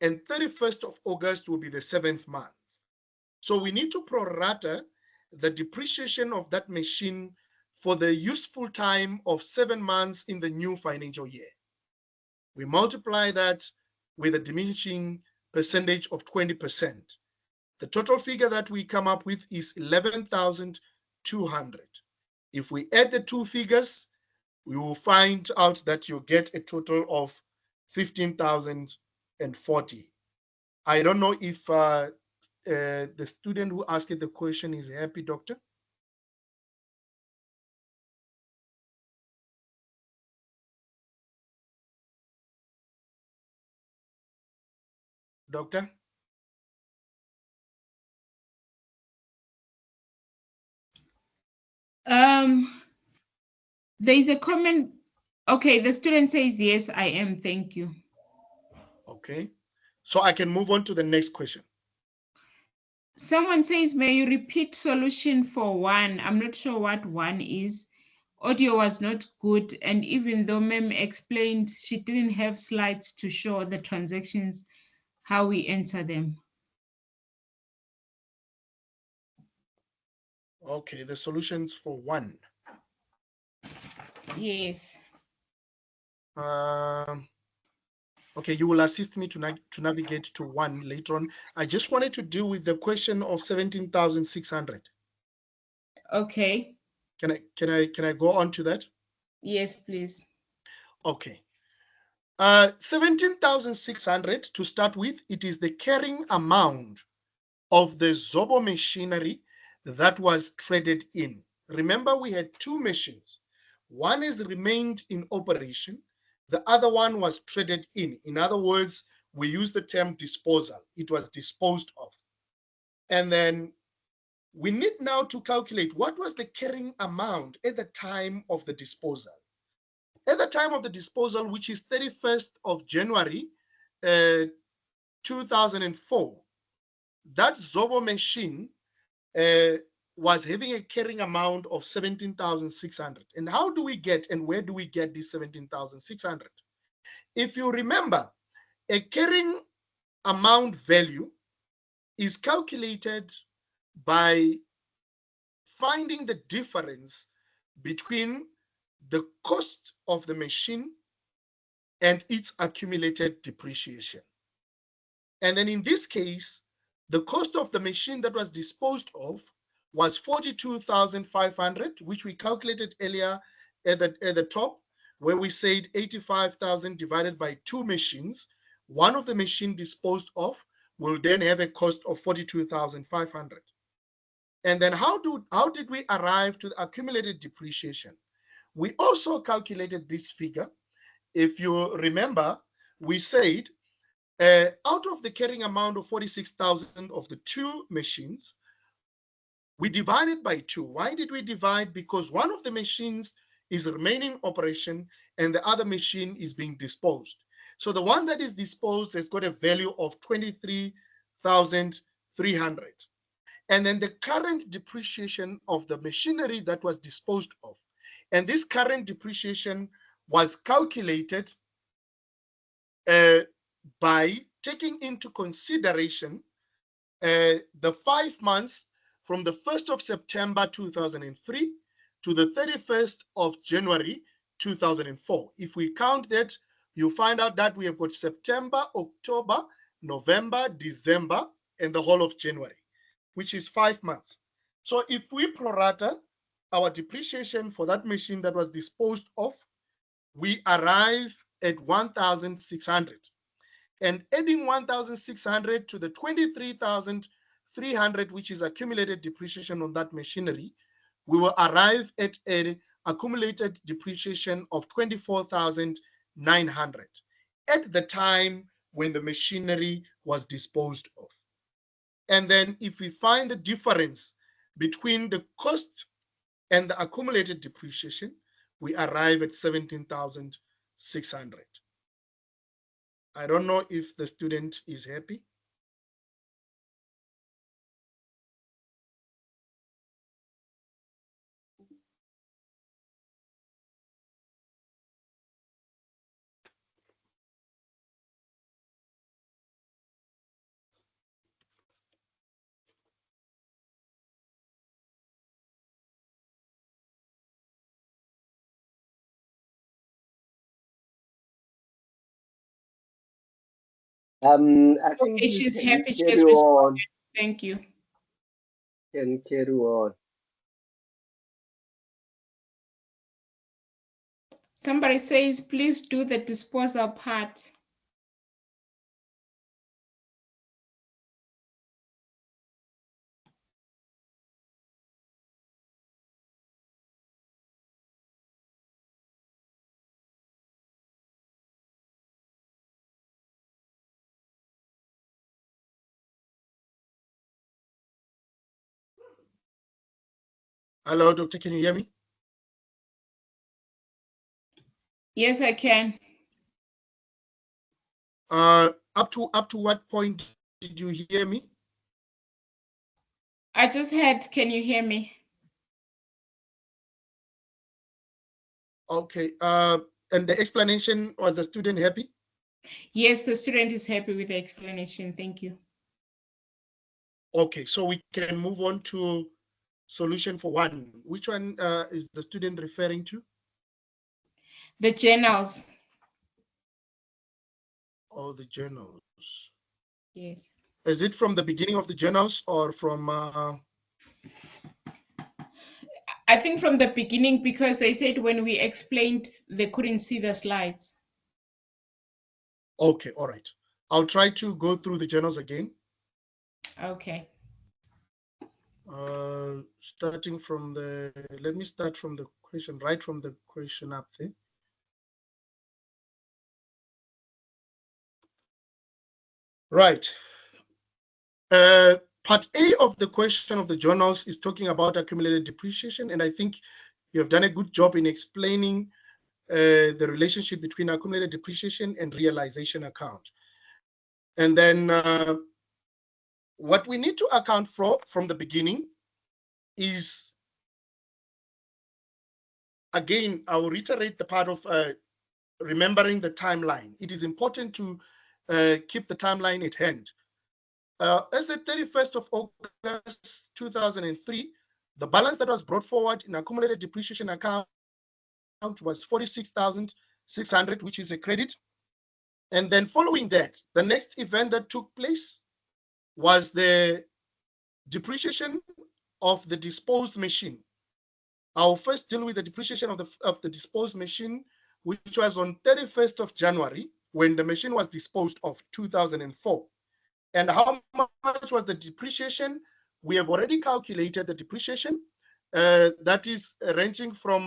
and 31st of August will be the 7th month. So we need to prorata the depreciation of that machine for the useful time of 7 months in the new financial year. We multiply that with a diminishing percentage of 20%. The total figure that we come up with is 11,200. If we add the two figures, we will find out that you get a total of 15,040. I don't know if the student who asked the question is happy, doctor. Doctor? There's a comment. Okay, the student says, yes, I am. Thank you. Okay. So I can move on to the next question. Someone says, may you repeat solution for 1? I'm not sure what 1 is. Audio was not good. And even though Mem explained, she didn't have slides to show the transactions, how we enter them. Okay, the solutions for 1. Yes. Okay, you will assist me to navigate to 1 later on. I just wanted to deal with the question of 17,600. Okay. Can I go on to that? Yes, please. Okay. 17,600 to start with, it is the carrying amount of the Zobo machinery that was traded in. Remember, we had 2 machines. One has remained in operation. The other one was traded in. In other words, we use the term disposal. It was disposed of. And then we need now to calculate what was the carrying amount at the time of the disposal. At the time of the disposal, which is 31st of January 2004, that Zobo machine was having a carrying amount of 17,600. And how do we get and where do we get this 17,600? If you remember, a carrying amount value is calculated by finding the difference between the cost of the machine and its accumulated depreciation. And then in this case, the cost of the machine that was disposed of was 42,500, which we calculated earlier at the top, where we said 85,000 divided by 2 machines. One of the machine disposed of will then have a cost of 42,500. And then how did we arrive to the accumulated depreciation? We also calculated this figure. If you remember, we said out of the carrying amount of 46,000 of the 2 machines, we divided by 2. Why did we divide? Because one of the machines is remaining operation and the other machine is being disposed. So the one that is disposed has got a value of 23,300. And then the current depreciation of the machinery that was disposed of. And this current depreciation was calculated by taking into consideration the 5 months from the 1st of September 2003 to the 31st of January 2004. If we count that, you find out that we have got September, October, November, December, and the whole of January, which is 5 months. So if we prorata our depreciation for that machine that was disposed of, we arrive at 1,600. And adding 1,600 to the 23,300, which is accumulated depreciation on that machinery, we will arrive at an accumulated depreciation of 24,900 at the time when the machinery was disposed of. And then if we find the difference between the cost and the accumulated depreciation, we arrive at 17,600. I don't know if the student is happy. I think okay, she's happy. She carry has on. responded. Thank you. Can carry on. Somebody says, please do the disposal part. Hello, doctor, can you hear me? Yes, I can. Up to what point did you hear me? I just heard, can you hear me? Okay. And the explanation, was the student happy? Yes, the student is happy with the explanation. Thank you. Okay, so we can move on to solution for 1. Which one is the student referring to? The journals. Oh, the journals. Yes. Is it from the beginning of the journals or from? I think from the beginning, because they said when we explained, they couldn't see the slides. Okay, all right. I'll try to go through the journals again. Okay. Starting from let me start from the question, right from the question up there. Right. Part A of the question of the journals is talking about accumulated depreciation, and I think you have done a good job in explaining the relationship between accumulated depreciation and realization account. And then what we need to account for from the beginning is, again, I will reiterate the part of remembering the timeline. It is important to keep the timeline at hand. As at 31st of August 2003, the balance that was brought forward in accumulated depreciation account was 46,600, which is a credit. And then following that, the next event that took place was the depreciation of the disposed machine. I'll first deal with the depreciation of the disposed machine, which was on 31st of January, when the machine was disposed of, 2004. And how much was the depreciation? We have already calculated the depreciation. That is ranging from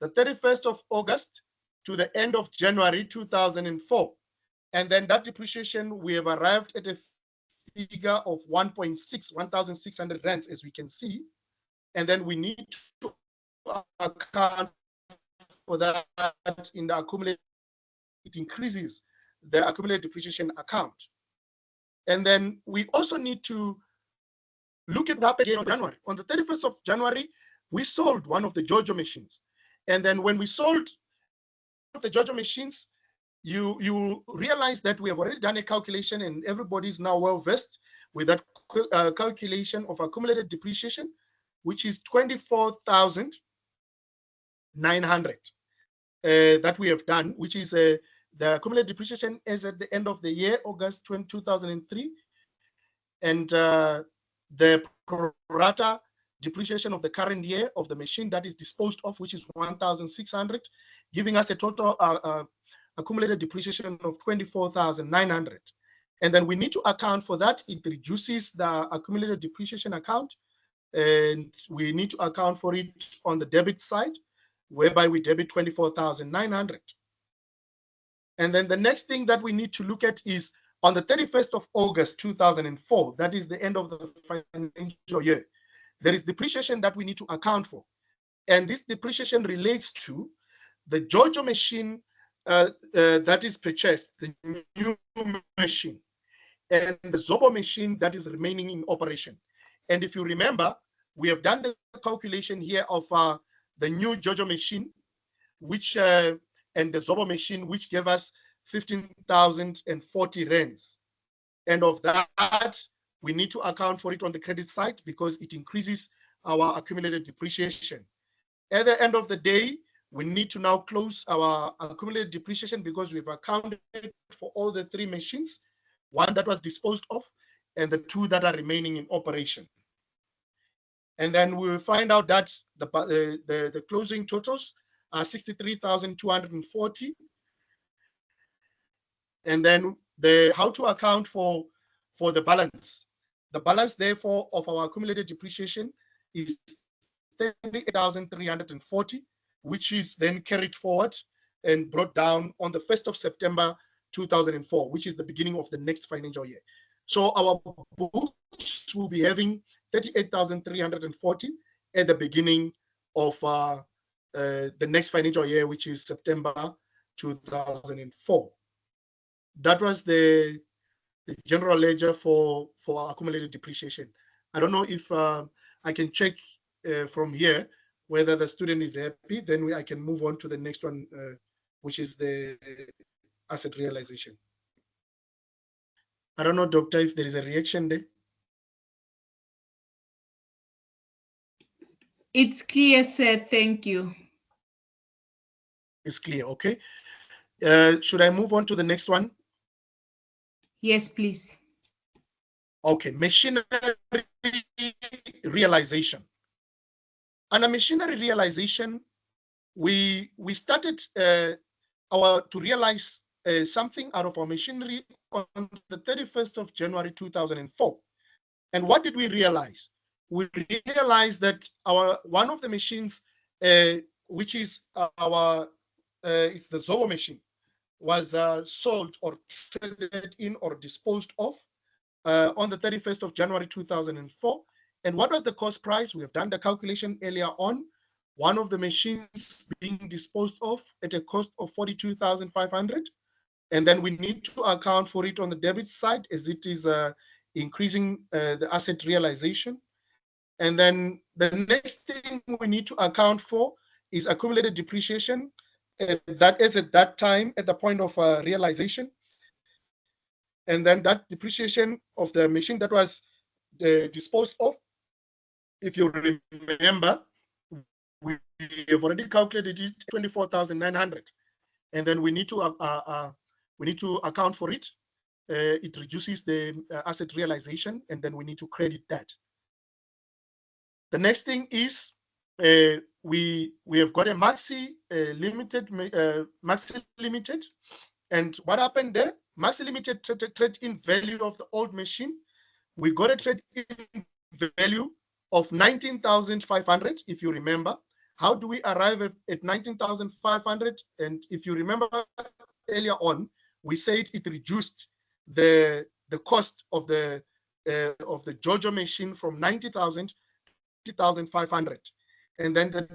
the 31st of August to the end of January 2004. And then that depreciation, we have arrived at a figure of 1,600 rands, as we can see. And then we need to account for that in the accumulated. It increases the accumulated depreciation account. And then we also need to look at what happened again on January. On the 31st of January, we sold one of the JoJo machines. And then when we sold the JoJo machines, you realize that we have already done a calculation, and everybody is now well versed with that calculation of accumulated depreciation, which is 24,900 that we have done, which is the accumulated depreciation as at the end of the year, August 2003, and the pro rata depreciation of the current year of the machine that is disposed of, which is 1,600, giving us a total accumulated depreciation of 24,900. And then we need to account for that. It reduces the accumulated depreciation account, and we need to account for it on the debit side, whereby we debit 24,900. And then the next thing that we need to look at is on the 31st of August 2004, that is the end of the financial year, there is depreciation that we need to account for. And this depreciation relates to the JoJo machine that is purchased, the new machine, and the Zobo machine that is remaining in operation. And if you remember, we have done the calculation here of the new JoJo machine, which and the Zobo machine, which gave us 15,040 rands. And of that, we need to account for it on the credit side because it increases our accumulated depreciation. At the end of the day, we need to now close our accumulated depreciation because we've accounted for all the 3 machines. one that was disposed of, and the 2 that are remaining in operation. And then we will find out that the closing totals are 63,240. And then how to account for the balance. The balance, therefore, of our accumulated depreciation is 38,340, which is then carried forward and brought down on the 1st of September 2004, which is the beginning of the next financial year. So our books will be having 38,340 at the beginning of the next financial year, which is September 2004. That was the general ledger for accumulated depreciation. I don't know if I can check from here whether the student is happy. Then I can move on to the next one, which is the asset realization. I don't know, Doctor, if there is a reaction there. It's clear, sir. Thank you. It's clear. Okay. Should I move on to the next one? Yes, please. Okay. Machinery realization. Under machinery realization, we started to realize something out of our machinery on the 31st of January 2004. And what did we realize? We realized that one of the machines, which is it's the Zobo machine, was sold or traded in or disposed of on the 31st of January 2004. And what was the cost price? We have done the calculation earlier on. One of the machines being disposed of at a cost of 42,500. And then we need to account for it on the debit side as it is increasing the asset realization. And then the next thing we need to account for is accumulated depreciation. That is at that time at the point of realization. And then that depreciation of the machine that was disposed of, if you remember, we have already calculated it 24,900, and then we need to account for it. It reduces the asset realization, and then we need to credit that. The next thing is we have got a Maxi Limited, Maxi Limited, and what happened there? Maxi Limited trade-in value of the old machine. We got a trade-in value of 19,500, if you remember. How do we arrive at 19,500? And if you remember earlier on, we said it reduced the cost of the Jojo machine from 90,000 to 20,500, and then the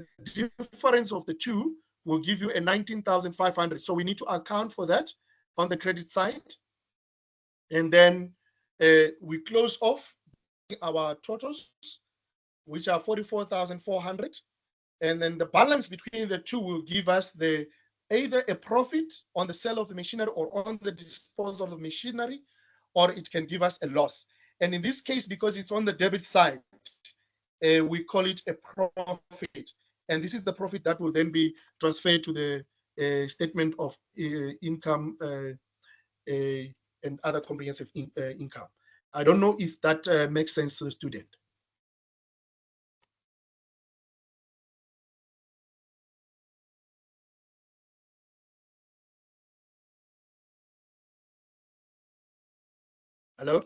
difference of the two will give you a 19,500. So we need to account for that on the credit side, and then we close off our totals, which are 44,400. And then the balance between the two will give us either a profit on the sale of the machinery or on the disposal of the machinery, or it can give us a loss. And in this case, because it's on the debit side, we call it a profit. And this is the profit that will then be transferred to the statement of income and other comprehensive income. I don't know if that makes sense to the student. Hello?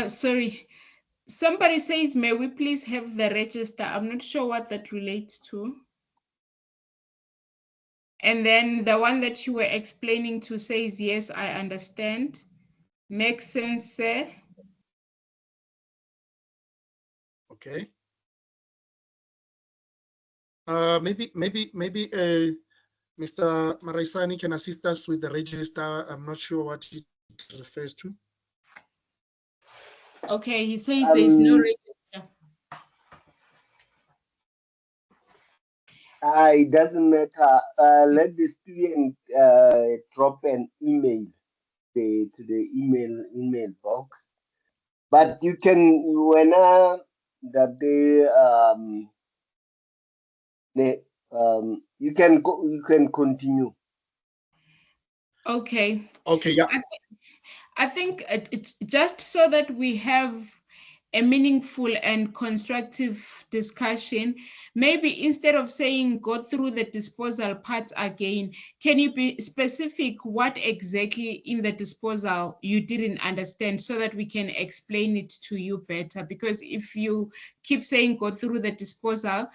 Sorry. Somebody says, may we please have the register? I'm not sure what that relates to. And then the one that you were explaining to says, yes, I understand. Makes sense, sir. Okay. Maybe Mr. Maraisani can assist us with the register. I'm not sure what it refers to. Okay, he says there's no register. It doesn't matter. Let the student drop an email to the email box. But you can you can continue. Okay. Okay, yeah. I think it's just so that we have a meaningful and constructive discussion. Maybe instead of saying go through the disposal part again, can you be specific what exactly in the disposal you didn't understand so that we can explain it to you better? Because if you keep saying go through the disposal,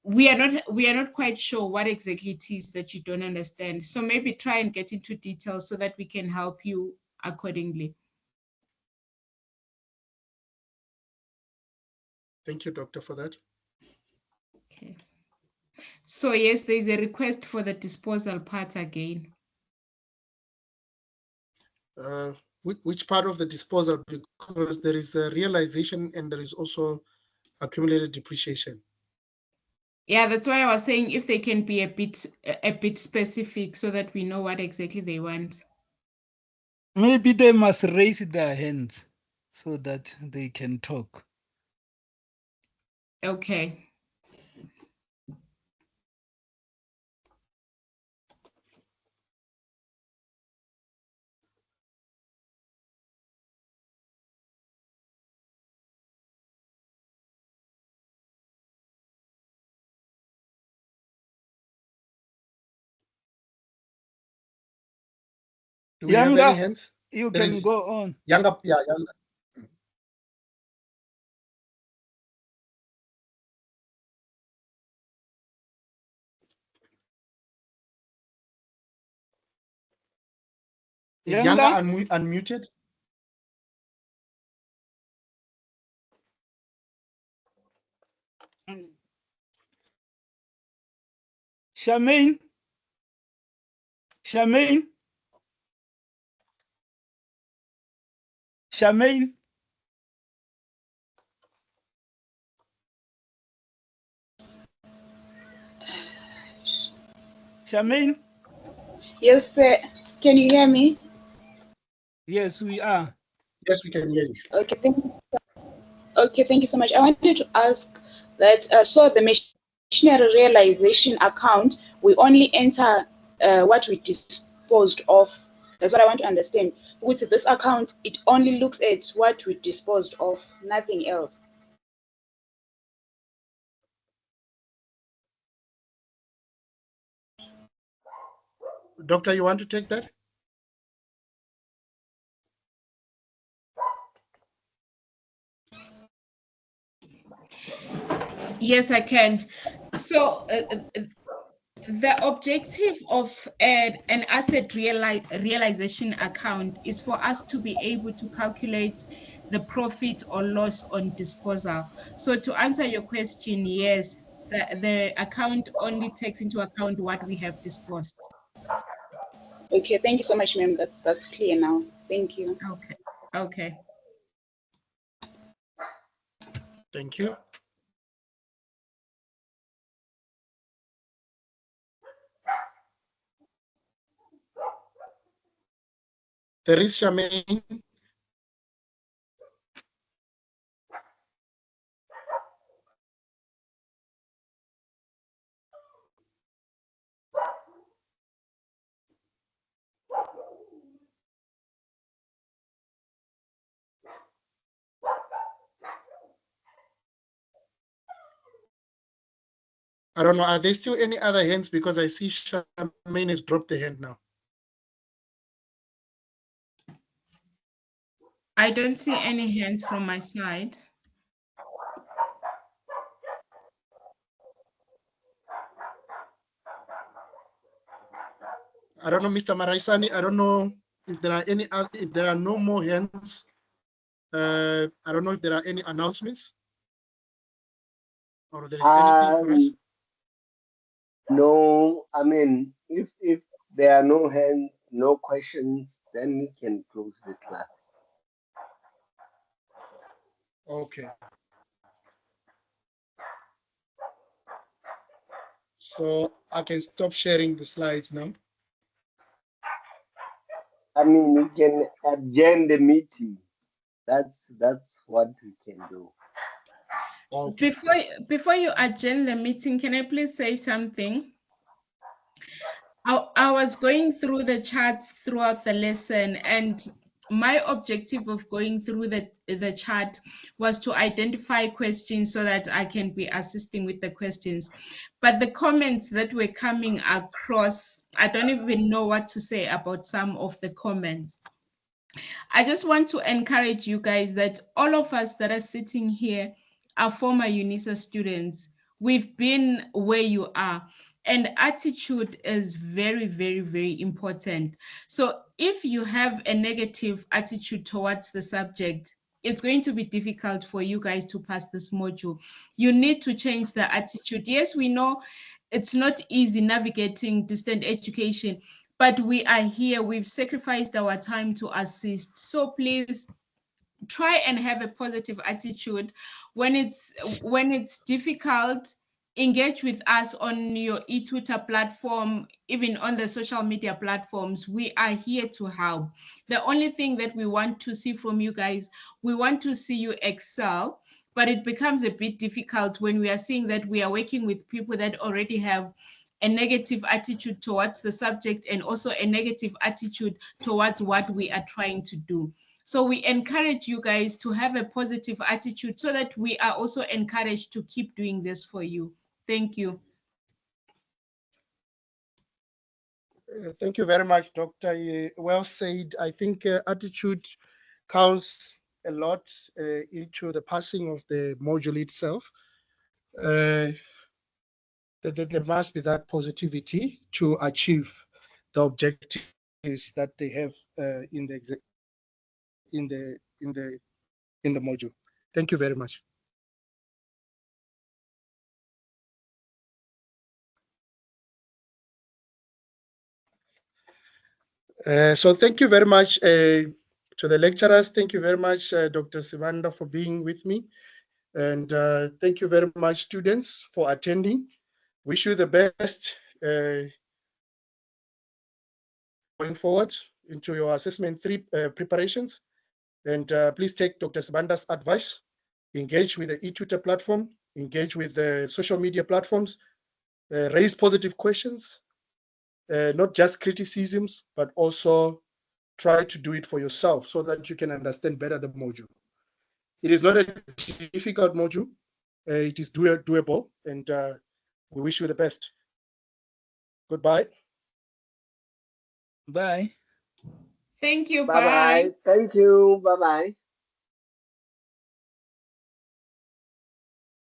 we are not quite sure what exactly it is that you don't understand. So maybe try and get into details so that we can help you accordingly. Thank you, Doctor, for that. Okay. So yes, there is a request for the disposal part again. Which part of the disposal? Because there is a realization and there is also accumulated depreciation. Yeah, that's why I was saying if they can be a bit specific so that we know what exactly they want. Maybe they must raise their hands so that they can talk. Okay. Do we have any hands? You can go on. Younger, yeah, younger. Is Younger unmuted? Charmaine? Charmaine? Charmaine? Charmaine? Yes, sir. Can you hear me? Yes, we are. Yes, we can hear you. Okay, thank you so much. I wanted to ask that, so the machinery realization account, we only enter what we disposed of. That's what I want to understand. With this account, it only looks at what we disposed of, nothing else. Doctor, you want to take that? Yes, I can. So the objective of an asset realization account is for us to be able to calculate the profit or loss on disposal. So to answer your question, yes, the account only takes into account what we have disposed. Okay, thank you so much, ma'am. That's clear now. Thank you. Okay. Okay. Thank you. There is Charmaine. I don't know. Are there still any other hands? Because I see Charmaine has dropped the hand now. I don't see any hands from my side. I don't know, Mr. Maraisani. I don't know if there are any. If there are no more hands, I don't know if there are any announcements or there is anything for us. No, I mean, if there are no hands, no questions, then we can close the class. Okay. So I can stop sharing the slides now. I mean, we can adjourn the meeting. That's what we can do. Okay. Before you adjourn the meeting, can I please say something? I was going through the charts throughout the lesson, and my objective of going through the chart was to identify questions so that I can be assisting with the questions. But the comments that were coming across, I don't even know what to say about some of the comments. I just want to encourage you guys that all of us that are sitting here are former UNISA students. We've been where you are. And attitude is very, very, very important. So if you have a negative attitude towards the subject, it's going to be difficult for you guys to pass this module. You need to change the attitude. Yes, we know it's not easy navigating distant education, but we are here. We've sacrificed our time to assist. So please try and have a positive attitude. When it's difficult, engage with us on your eTutor platform, even on the social media platforms. We are here to help. The only thing that we want to see from you guys, we want to see you excel, but it becomes a bit difficult when we are seeing that we are working with people that already have a negative attitude towards the subject and also a negative attitude towards what we are trying to do. So we encourage you guys to have a positive attitude so that we are also encouraged to keep doing this for you. Thank you. Thank you very much, Dr. Well said. I think attitude counts a lot into the passing of the module itself. There must be that positivity to achieve the objectives that they have in the module. Thank you very much. So thank you very much to the lecturers. Thank you very much, Dr. Sivanda, for being with me. And thank you very much, students, for attending. Wish you the best going forward into your assessment 3 preparations. And please take Dr. Sivanda's advice. Engage with the eTutor platform, engage with the social media platforms, raise positive questions, not just criticisms, but also try to do it for yourself so that you can understand better the module. It is not a difficult module. It is doable, and we wish you the best. Goodbye. Bye. Thank you. Bye-bye. Thank you. Bye-bye.